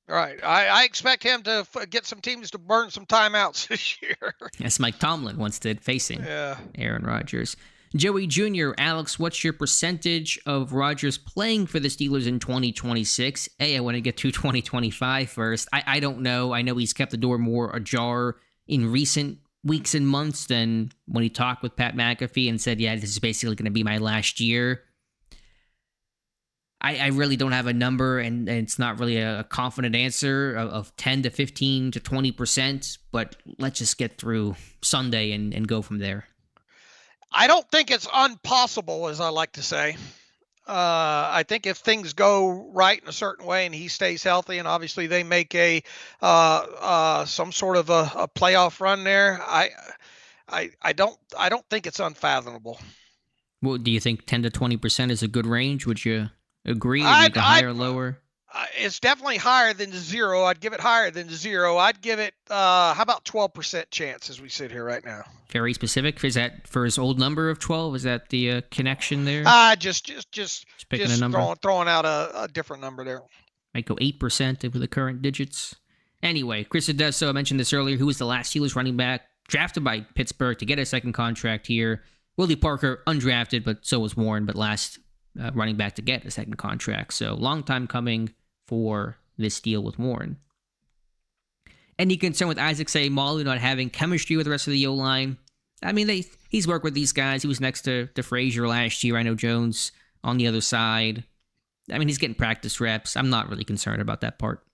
All right. I expect him to get some teams to burn some timeouts this year. As Mike Tomlin once did facing Aaron Rodgers. Joey Jr., Alex, what's your percentage of Rodgers playing for the Steelers in 2026? I want to get to 2025 first. I don't know. I know he's kept the door more ajar in recent weeks and months than when he talked with Pat McAfee and said, yeah, this is basically going to be my last year. I really don't have a number, and it's not really a confident answer of 10 to 15 to 20%, but let's just get through Sunday and go from there. I don't think it's impossible, as I like to say. I think if things go right in a certain way and he stays healthy, and obviously they make some sort of a playoff run there, I don't think it's unfathomable. Well, do you think 10 to 20% is a good range? Would you agree? Would you higher or lower? It's definitely higher than 0. I'd give it higher than 0. I'd give it, how about 12% chance as we sit here right now? Very specific. Is that for his old number of 12? Is that the connection there? Just picking a number. Throwing out a different number there. Might go 8% with the current digits. Anyway, Chris Adesso, I mentioned this earlier, who was the last Steelers running back drafted by Pittsburgh to get a second contract here. Willie Parker, undrafted, but so was Warren, but last running back to get a second contract. So long time coming for this deal with Warren. Any concern with Isaac Seumalo not having chemistry with the rest of the O-line? I mean, he's worked with these guys. He was next to Frazier last year. I know Jones on the other side. I mean, he's getting practice reps. I'm not really concerned about that part.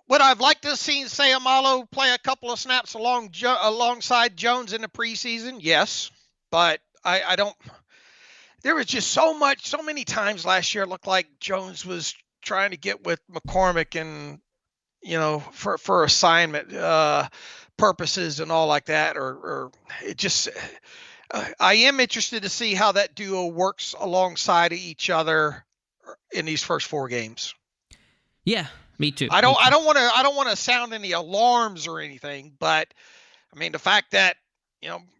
Would I've liked to see Seumalo play a couple of snaps alongside Jones in the preseason? Yes, but I don't. There was just so many times last year it looked like Jones was trying to get with McCormick and, for assignment purposes and all like that, or it just, I am interested to see how that duo works alongside each other in these first 4 games. Yeah, me too. I don't want to sound any alarms or anything, but I mean, the fact that,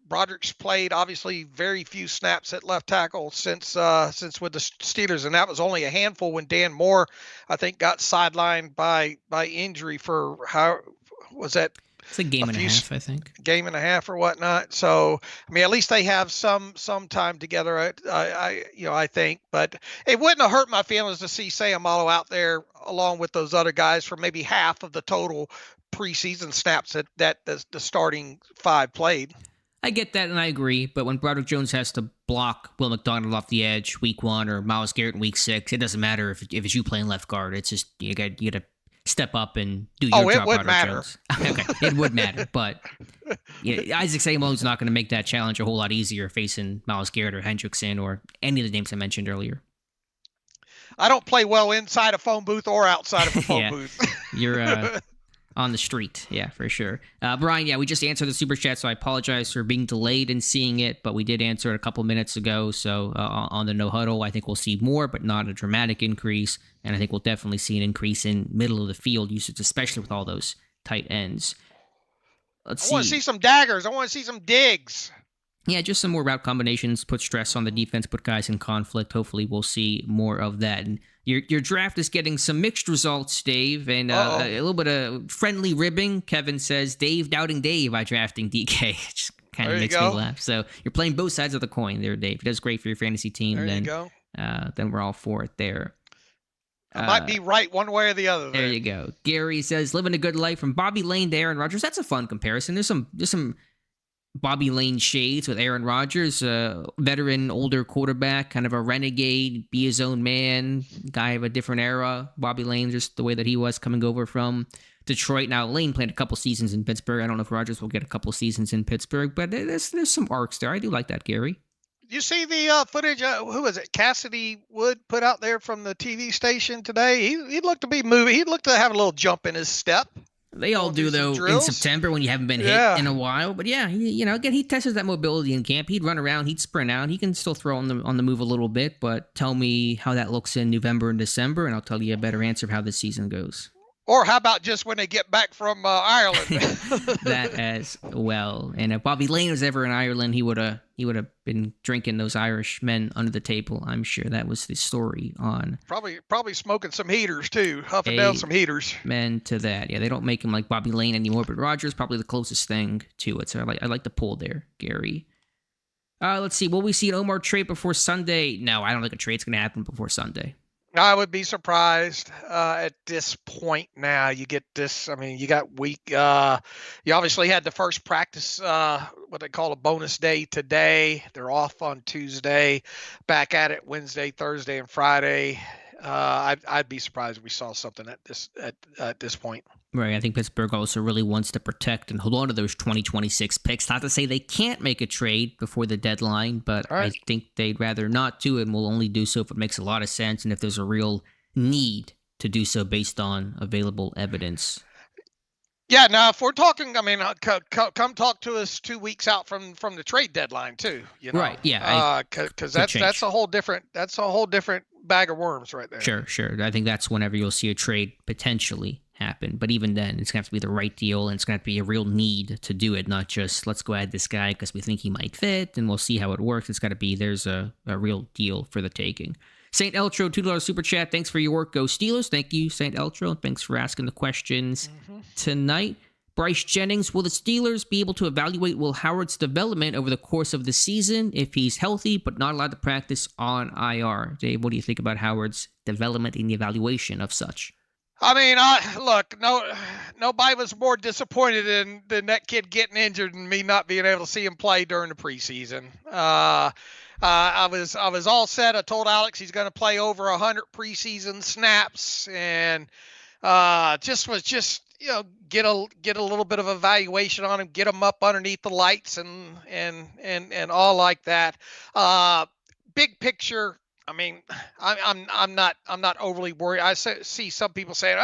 Rodgers played obviously very few snaps at left tackle since with the Steelers, and that was only a handful when Dan Moore, I think, got sidelined by injury for how was that? It's a game and a half, I think. Game and a half or whatnot. So I mean, at least they have some time together. I think, but it wouldn't have hurt my feelings to see Seumalo out there along with those other guys for maybe half of the total preseason snaps that the starting 5 played. I get that, and I agree, but when Broderick Jones has to block Will McDonald off the edge week 1 or Myles Garrett in week 6, it doesn't matter if it's you playing left guard. It's just you got to step up and do your job. It would matter. Okay, it would matter, but Isaac Seumalo's not going to make that challenge a whole lot easier facing Myles Garrett or Hendrickson or any of the names I mentioned earlier. I don't play well inside a phone booth or outside of a phone booth. You're on the street, yeah, for sure. Bryan, we just answered the super chat, so I apologize for being delayed in seeing it, but we did answer it a couple minutes ago. So on the no huddle, I think we'll see more, but not a dramatic increase. And I think we'll definitely see an increase in middle of the field usage, especially with all those tight ends. I want to see some daggers. I want to see some digs. Yeah, just some more route combinations, put stress on the defense, put guys in conflict. Hopefully we'll see more of that. And your draft is getting some mixed results, Dave, and a little bit of friendly ribbing. Kevin says, Dave doubting Dave by drafting DK. It just kind of makes me laugh. So you're playing both sides of the coin there, Dave. It does great for your fantasy team. Then we're all for it there. I might be right one way or the other. There you go. Gary says, living a good life from Bobby Lane to Aaron Rodgers. That's a fun comparison. There's some Bobby Lane shades with Aaron Rodgers, a veteran, older quarterback, kind of a renegade, be his own man, guy of a different era. Bobby Lane, just the way that he was coming over from Detroit. Now, Lane played a couple seasons in Pittsburgh. I don't know if Rodgers will get a couple seasons in Pittsburgh, but there's some arcs there. I do like that, Gary. You see the footage? Who was it? Cassidy Wood put out there from the TV station today. He looked to be moving. He looked to have a little jump in his step. They all do, though, in September when you haven't been hit in a while. But yeah, again, he tests that mobility in camp. He'd run around, he'd sprint out. He can still throw on the move a little bit. But tell me how that looks in November and December, and I'll tell you a better answer of how this season goes. Or how about just when they get back from Ireland? That as well. And if Bobby Lane was ever in Ireland, he would have been drinking those Irish men under the table. I'm sure that was the story on. Probably smoking some heaters too, huffing down some heaters. Men to that. Yeah, they don't make him like Bobby Lane anymore, but Rodgers probably the closest thing to it. So I like the pull there, Gary. Let's see. Will we see an Omar trade before Sunday? No, I don't think a trade's going to happen before Sunday. I would be surprised at this point now. You get this, I mean, you got week, you obviously had the first practice, what they call a bonus day today. They're off on Tuesday, back at it Wednesday, Thursday, and Friday. I'd be surprised if we saw something at this point. Right. I think Pittsburgh also really wants to protect and hold on to those 2026 picks. Not to say they can't make a trade before the deadline, but right. I think they'd rather not do it, and will only do so if it makes a lot of sense and if there's a real need to do so based on available evidence. Yeah. Now, if we're talking, I mean, come talk to us 2 weeks out from the trade deadline too. You know? Right. Yeah. Because that's a whole different bag of worms right there. Sure. I think that's whenever you'll see a trade potentially happen. But even then, it's going to have to be the right deal, and it's going to have to be a real need to do it, not just let's go add this guy because we think he might fit and we'll see how it works. It's got to be there's a real deal for the taking. St. Eltro, $2 super chat. Thanks for your work. Go Steelers. Thank you, St. Eltro. Thanks for asking the questions tonight. Bryce Jennings, will the Steelers be able to evaluate Will Howard's development over the course of the season if he's healthy but not allowed to practice on IR? Dave, what do you think about Howard's development in the evaluation of such? I mean, look, nobody was more disappointed than that kid getting injured and me not being able to see him play during the preseason. I was all set. I told Alex he's going to play over 100 preseason snaps, and just get a little bit of evaluation on him, get him up underneath the lights and all like that. Big picture. I mean, I'm not overly worried. I see some people saying,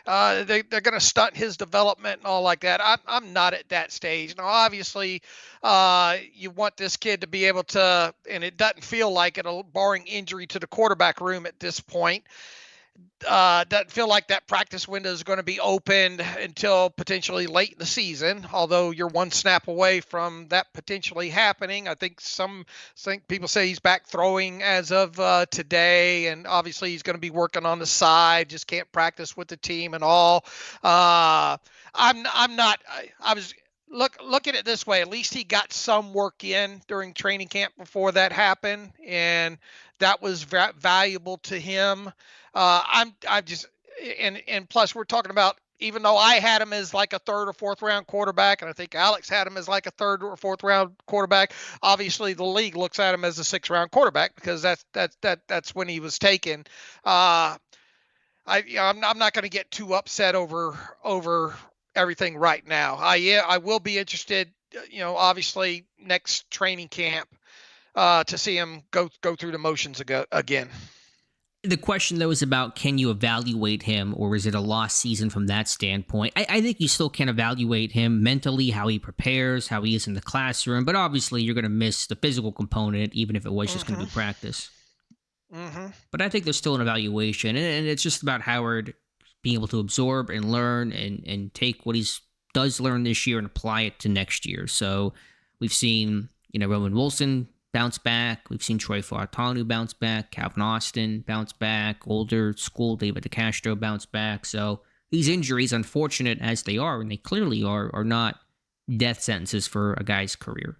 they're going to stunt his development and all like that. I'm not at that stage. Now, obviously, you want this kid to be able to, and it doesn't feel like it, barring injury to the quarterback room at this point. Doesn't feel like that practice window is going to be opened until potentially late in the season, although you're one snap away from that potentially happening. I think people say he's back throwing as of today, and obviously he's going to be working on the side, just can't practice with the team and all. I was look at it this way. At least he got some work in during training camp before that happened, and that was valuable to him. I'm just, and plus we're talking about, even though I had him as like a third or fourth round quarterback, and I think Alex had him as like a third or fourth round quarterback, obviously the league looks at him as a 6th round quarterback because that's when he was taken. I'm not going to get too upset over everything right now. I will be interested, obviously next training camp, to see him go through the motions again. The question, though, is about, can you evaluate him, or is it a lost season from that standpoint? I think you still can evaluate him mentally, how he prepares, how he is in the classroom, but obviously you're going to miss the physical component, even if it was just going to be practice. But I think there's still an evaluation, and it's just about Howard being able to absorb and learn and take what he does learn this year and apply it to next year. So we've seen, Roman Wilson bounce back. We've seen Troy Fautanu bounce back. Calvin Austin bounce back. Older school David DeCastro bounce back. So these injuries, unfortunate as they are, and they clearly are not death sentences for a guy's career.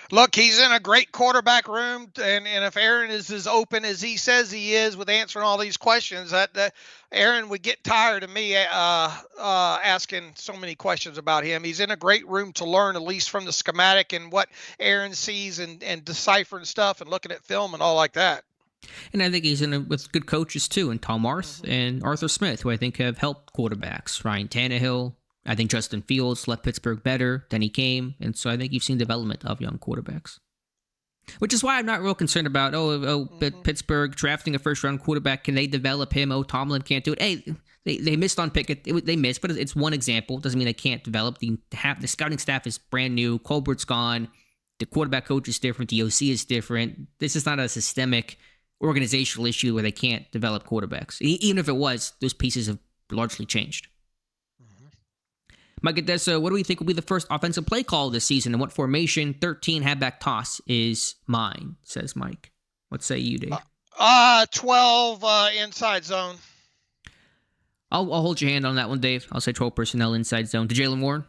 Look, he's in a great quarterback room, and if Aaron is as open as he says he is with answering all these questions, that Aaron would get tired of me asking so many questions about him. He's in a great room to learn, at least from the schematic and what Aaron sees and deciphering stuff and looking at film and all like that. And I think he's with good coaches too, and Tom Arth and Arthur Smith, who I think have helped quarterbacks. Ryan Tannehill. I think Justin Fields left Pittsburgh better than he came, and so I think you've seen development of young quarterbacks. Which is why I'm not real concerned about, Pittsburgh drafting a first-round quarterback. Can they develop him? Oh, Tomlin can't do it. Hey, they missed on Pickett. They missed, but it's one example. Doesn't mean they can't develop. The scouting staff is brand new. Colbert's gone. The quarterback coach is different. The OC is different. This is not a systemic organizational issue where they can't develop quarterbacks. Even if it was, those pieces have largely changed. Mike Adesso, what do we think will be the first offensive play call this season, and what formation? 13 halfback toss is mine, says Mike. What say you, Dave? 12 inside zone. I'll hold your hand on that one, Dave. I'll say 12 personnel inside zone. To Jaylen Warren?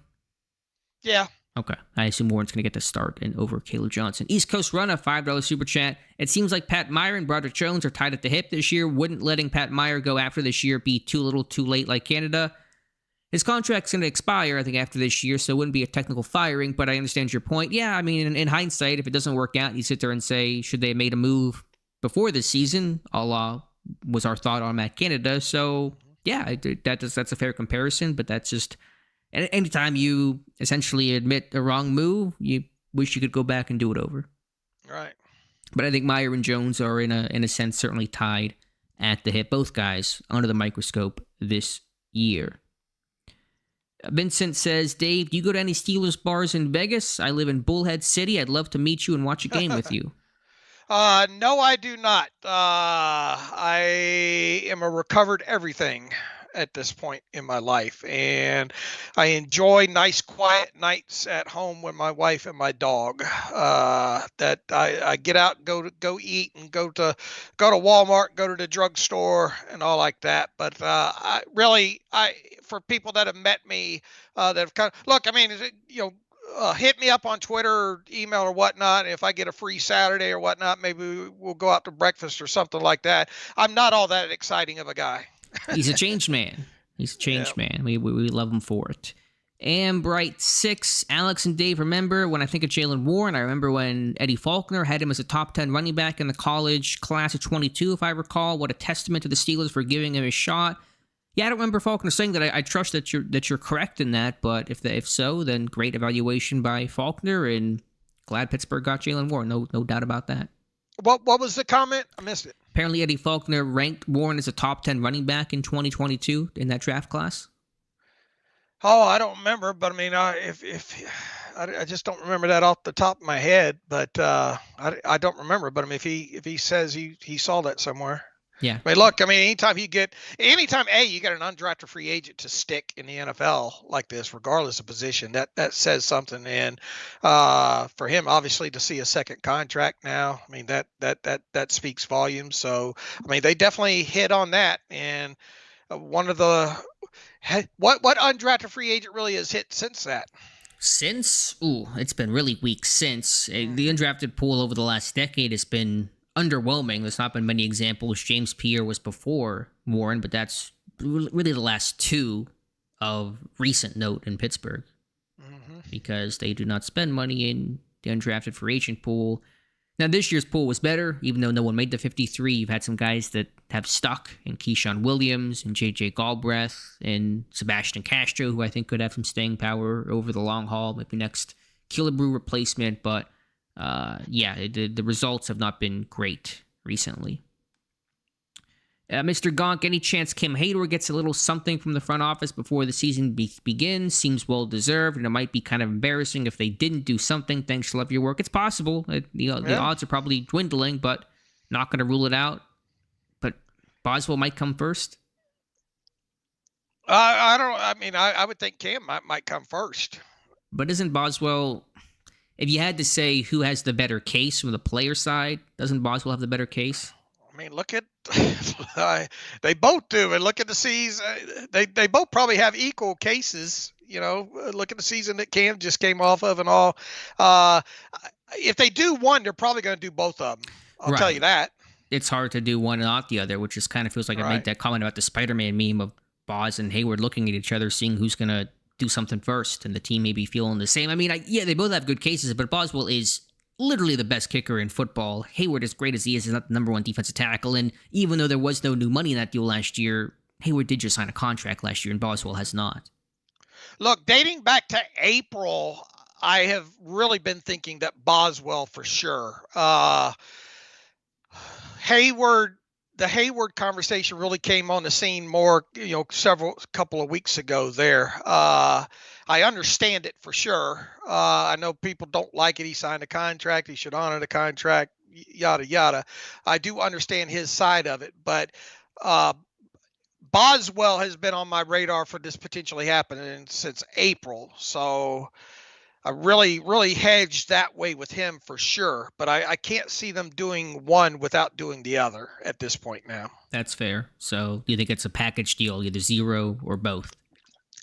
Yeah. Okay. I assume Warren's going to get the start and over Caleb Johnson. East Coast Run, a $5 super chat. It seems like Pat Meyer and Broderick Jones are tied at the hip this year. Wouldn't letting Pat Meyer go after this year be too little too late like Canada? His contract's going to expire, I think, after this year, so it wouldn't be a technical firing, but I understand your point. Yeah, I mean, in hindsight, if it doesn't work out, you sit there and say, should they have made a move before this season? A la was our thought on Matt Canada. So, yeah, that's a fair comparison, but that's just, anytime you essentially admit a wrong move, you wish you could go back and do it over. Right. But I think Meyer and Jones are, in a sense, certainly tied at the hip. Both guys under the microscope this year. Vincent says, Dave, do you go to any Steelers bars in Vegas? I live in Bullhead City. I'd love to meet you and watch a game with you. No, I do not. I am a recovered everything at this point in my life, and I enjoy nice, quiet nights at home with my wife and my dog. That I get out, and go eat, and go to Walmart, go to the drugstore, and all like that. But for people that have met me, that have kind of look, I mean, hit me up on Twitter or email or whatnot. If I get a free Saturday or whatnot, maybe we'll go out to breakfast or something like that. I'm not all that exciting of a guy. He's a changed man. Man. We love him for it. Bright 6, Alex and Dave, remember when I think of Jaylen Warren, I remember when Eddie Faulkner had him as a top 10 running back in the college class of 22, if I recall. What a testament to the Steelers for giving him a shot. Yeah, I don't remember Faulkner saying that. I trust that you're correct in that, but if so, then great evaluation by Faulkner, and glad Pittsburgh got Jaylen Warren. No doubt about that. What was the comment? I missed it. Apparently, Eddie Faulkner ranked Warren as a top 10 running back in 2022 in that draft class. Oh, I don't remember, but I mean, I just don't remember that off the top of my head. But I don't remember. But I mean, if he says he saw that somewhere. Yeah. I mean, look, I mean, anytime you get an undrafted free agent to stick in the NFL like this, regardless of position, that says something. And for him, obviously, to see a second contract now, I mean, that speaks volumes. So, I mean, they definitely hit on that. And one of the what undrafted free agent really has hit since that? It's been really weak since. The undrafted pool over the last decade has been underwhelming. There's not been many examples. James Pierre was before Warren, but that's really the last two of recent note in Pittsburgh, because they do not spend money in the undrafted free agent pool. Now, this year's pool was better, even though no one made the 53. You've had some guys that have stuck, in Keyshawn Williams and J.J. Galbraith and Sebastian Castro, who I think could have some staying power over the long haul, maybe next Killebrew replacement, but the results have not been great recently. Mr. Gonk, any chance Kim Hayward gets a little something from the front office before the season begins? Seems well-deserved, and it might be kind of embarrassing if they didn't do something. Thanks, love your work. It's possible. The odds are probably dwindling, but not going to rule it out. But Boswell might come first. I would think Cam might come first. But isn't Boswell... If you had to say who has the better case from the player side, doesn't Boswell have the better case? I mean, look at they both do, and look at the season. They both probably have equal cases. Look at the season that Cam just came off of, and all. if they do one, they're probably going to do both of them. I'll tell you that. It's hard to do one and not the other, which just kind of feels like I made that comment about the Spider-Man meme of Boz and Heyward looking at each other, seeing who's going to do something first, and the team may be feeling the same. I mean, they both have good cases, but Boswell is literally the best kicker in football. Heyward, as great as he is not the number one defensive tackle, and even though there was no new money in that deal last year, Heyward did just sign a contract last year, and Boswell has not. Look, dating back to April, I have really been thinking that Boswell for sure. Heyward, the Heyward conversation really came on the scene more, couple of weeks ago there. I understand it for sure. I know people don't like it. He signed a contract. He should honor the contract, yada, yada. I do understand his side of it, but Boswell has been on my radar for this potentially happening since April. So I really, really hedged that way with him for sure. But I can't see them doing one without doing the other at this point now. That's fair. So you think it's a package deal, either zero or both?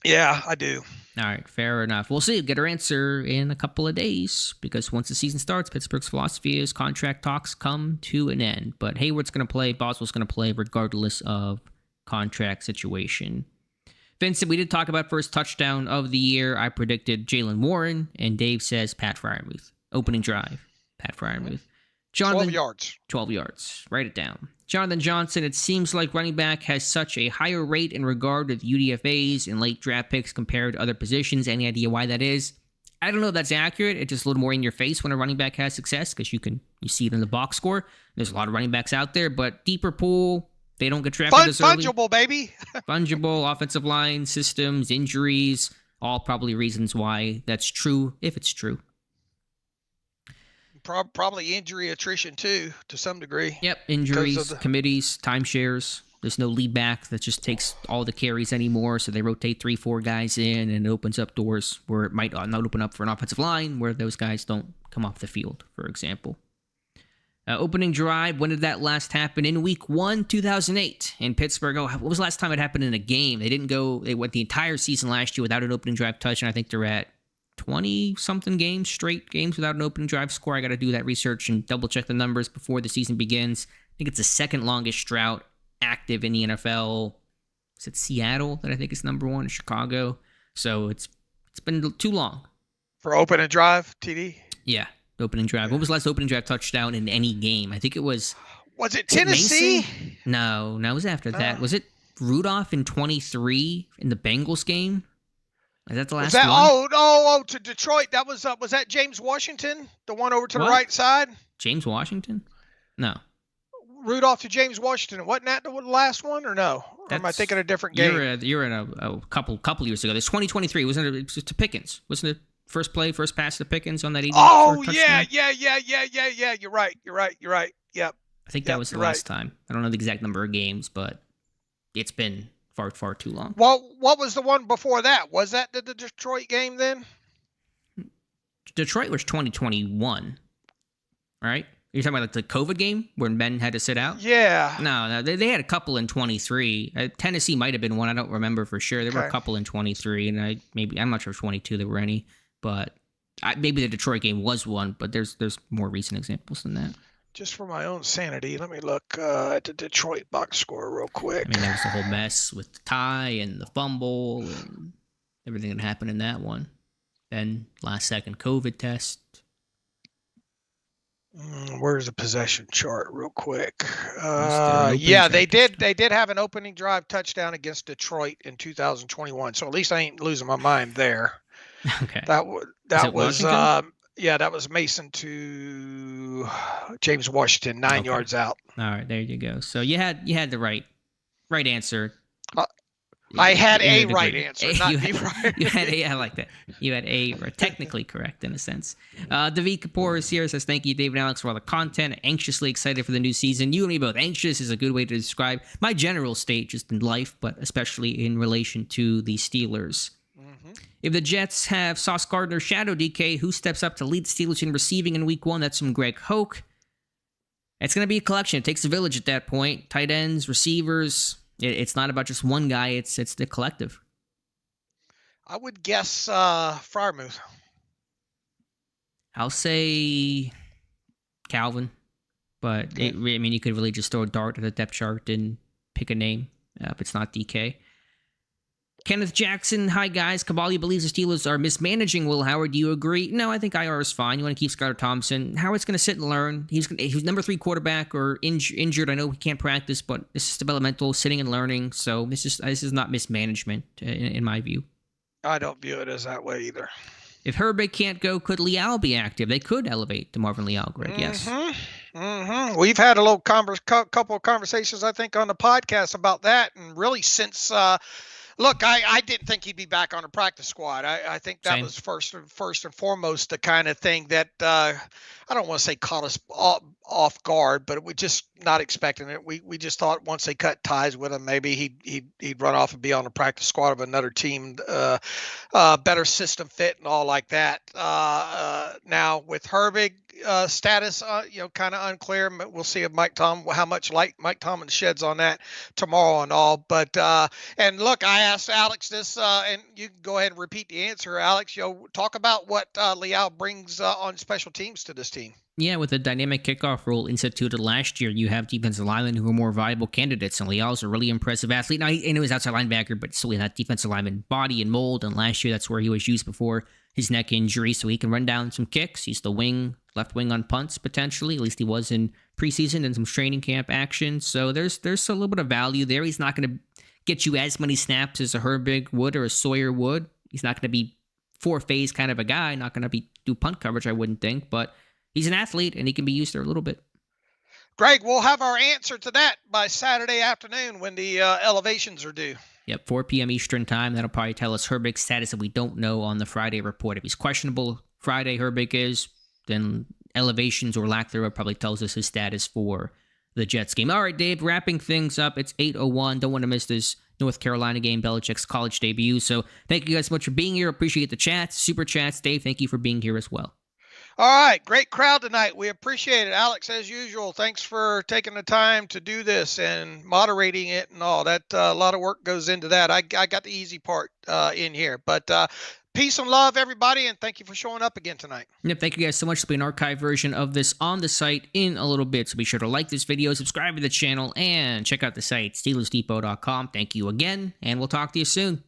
Yeah, I do. All right, fair enough. We'll see. Get our answer in a couple of days, because once the season starts, Pittsburgh's philosophy is contract talks come to an end. But Heyward's going to play, Boswell's going to play regardless of contract situation. Vincent, we did talk about first touchdown of the year. I predicted Jaylen Warren, and Dave says Pat Freiermuth. Opening drive, Pat Freiermuth. 12 yards. 12 yards. Write it down. Jonathan Johnson, it seems like running back has such a higher rate in regard to UDFAs and late draft picks compared to other positions. Any idea why that is? I don't know if that's accurate. It's just a little more in your face when a running back has success, because you see it in the box score. There's a lot of running backs out there, but deeper pool, they don't get drafted this early. Fungible, baby. Fungible, offensive line, systems, injuries, all probably reasons why that's true, if it's true. Probably injury attrition, too, to some degree. Yep, injuries, committees, timeshares. There's no lead back that just takes all the carries anymore, so they rotate 3-4 guys in, and it opens up doors where it might not open up for an offensive line, where those guys don't come off the field, for example. Opening drive, when did that last happen? In week 1, 2008 in Pittsburgh. Oh, what was the last time it happened in a game? They went the entire season last year without an opening drive touch, and I think they're at 20-something straight games without an opening drive score. I got to do that research and double-check the numbers before the season begins. I think it's the second longest drought active in the NFL. Is it Seattle that I think is number one, or Chicago? So it's been too long. For opening drive, TD? Yeah. Opening drive. What was the last opening drive touchdown in any game? I think it was... Was it Tennessee? No, it was after that. Was it Rudolph in 23 in the Bengals game? Is that the last one? Oh, to Detroit. That was that James Washington? The one over to the right side? James Washington? No. Rudolph to James Washington. Wasn't that the last one, or no? Or am I thinking a different game? You're in a couple years ago. There's 2023. Wasn't it? It was to Pickens. Wasn't it? First pass to Pickens on that 80. Oh, yeah. You're right. Yep. I think that was the last time. I don't know the exact number of games, but it's been far, far too long. Well, what was the one before that? Was that the Detroit game then? Detroit was 2021, right? You're talking about like the COVID game where Ben had to sit out? Yeah. No, they had a couple in 23. Tennessee might have been one. I don't remember for sure. There were a couple in 23, and I'm not sure if 22 there were any. But maybe the Detroit game was one, but there's more recent examples than that. Just for my own sanity, let me look at the Detroit box score real quick. I mean, that was the whole mess with the tie and the fumble and everything that happened in that one. Then last second COVID test. Where's the possession chart real quick? They did have an opening drive touchdown against Detroit in 2021. So at least I ain't losing my mind there. Okay. That was Mason to James Washington, 9 yards out. All right, there you go. So you had the right answer. I had a right answer, not the right. I like that. You had a technically correct in a sense. David Kapoor is here. Says thank you, Dave and Alex, for all the content. Anxiously excited for the new season. You and me both. Anxious is a good way to describe my general state just in life, but especially in relation to the Steelers. If the Jets have Sauce Gardner shadow DK, who steps up to lead the Steelers in receiving in week 1? That's from Greg Hoke. It's going to be a collection. It takes a village at that point. Tight ends, receivers. It's not about just one guy. It's the collective. I would guess Freiermuth. I'll say Calvin, but Okay. you could really just throw a dart at the depth chart and pick a name if it's not DK. Kenneth Jackson, hi guys. Cavalli believes the Steelers are mismanaging Will Howard. Do you agree? No, I think IR is fine. You want to keep Skylar Thompson. Howard's going to sit and learn. He's number 3 quarterback or injured. I know he can't practice, but this is developmental, sitting and learning. So this is not mismanagement in my view. I don't view it as that way either. If Herbig can't go, could Leal be active? They could elevate to Marvin Leal, Greg. Yes. We've had a little couple of conversations, I think, on the podcast about that, and really since. Look, I didn't think he'd be back on the practice squad. I think that Same. was first and foremost the kind of thing that I don't want to say caught us off guard, but we just not expecting it. We just thought once they cut ties with him, maybe he'd run off and be on the practice squad of another team, better system fit and all like that. Now with Herbig status, kind of unclear. We'll see if how much light Mike Tomlin sheds on that tomorrow and all. But and look, I asked Alex this, and you can go ahead and repeat the answer, Alex. Talk about what Leal brings on special teams to this team. Yeah, with the dynamic kickoff rule instituted last year, you have defensive linemen who are more viable candidates, and Leal's a really impressive athlete. Now, I know he's outside linebacker, but still that defensive lineman body and mold, and last year that's where he was used before his neck injury, so he can run down some kicks. He's the left wing on punts, potentially. At least he was in preseason and some training camp action, so there's a little bit of value there. He's not going to get you as many snaps as a Herbig would or a Sawyer would. He's not going to be 4-phase kind of a guy, not going to do punt coverage, I wouldn't think, but he's an athlete, and he can be used there a little bit. Greg, we'll have our answer to that by Saturday afternoon when the elevations are due. Yep, 4 p.m. Eastern time. That'll probably tell us Herbig's status that we don't know on the Friday report. If he's questionable Friday, Herbig is, then elevations or lack thereof probably tells us his status for the Jets game. All right, Dave, wrapping things up. It's 8:01. Don't want to miss this North Carolina game, Belichick's college debut. So thank you guys so much for being here. Appreciate the chats, super chats. Dave, thank you for being here as well. All right, great crowd tonight. We appreciate it. Alex, as usual, thanks for taking the time to do this and moderating it and all. That a lot of work goes into that. I got the easy part in here. But peace and love, everybody, and thank you for showing up again tonight. Yep, thank you guys so much. There'll be an archive version of this on the site in a little bit, so be sure to like this video, subscribe to the channel, and check out the site, SteelersDepot.com. Thank you again, and we'll talk to you soon.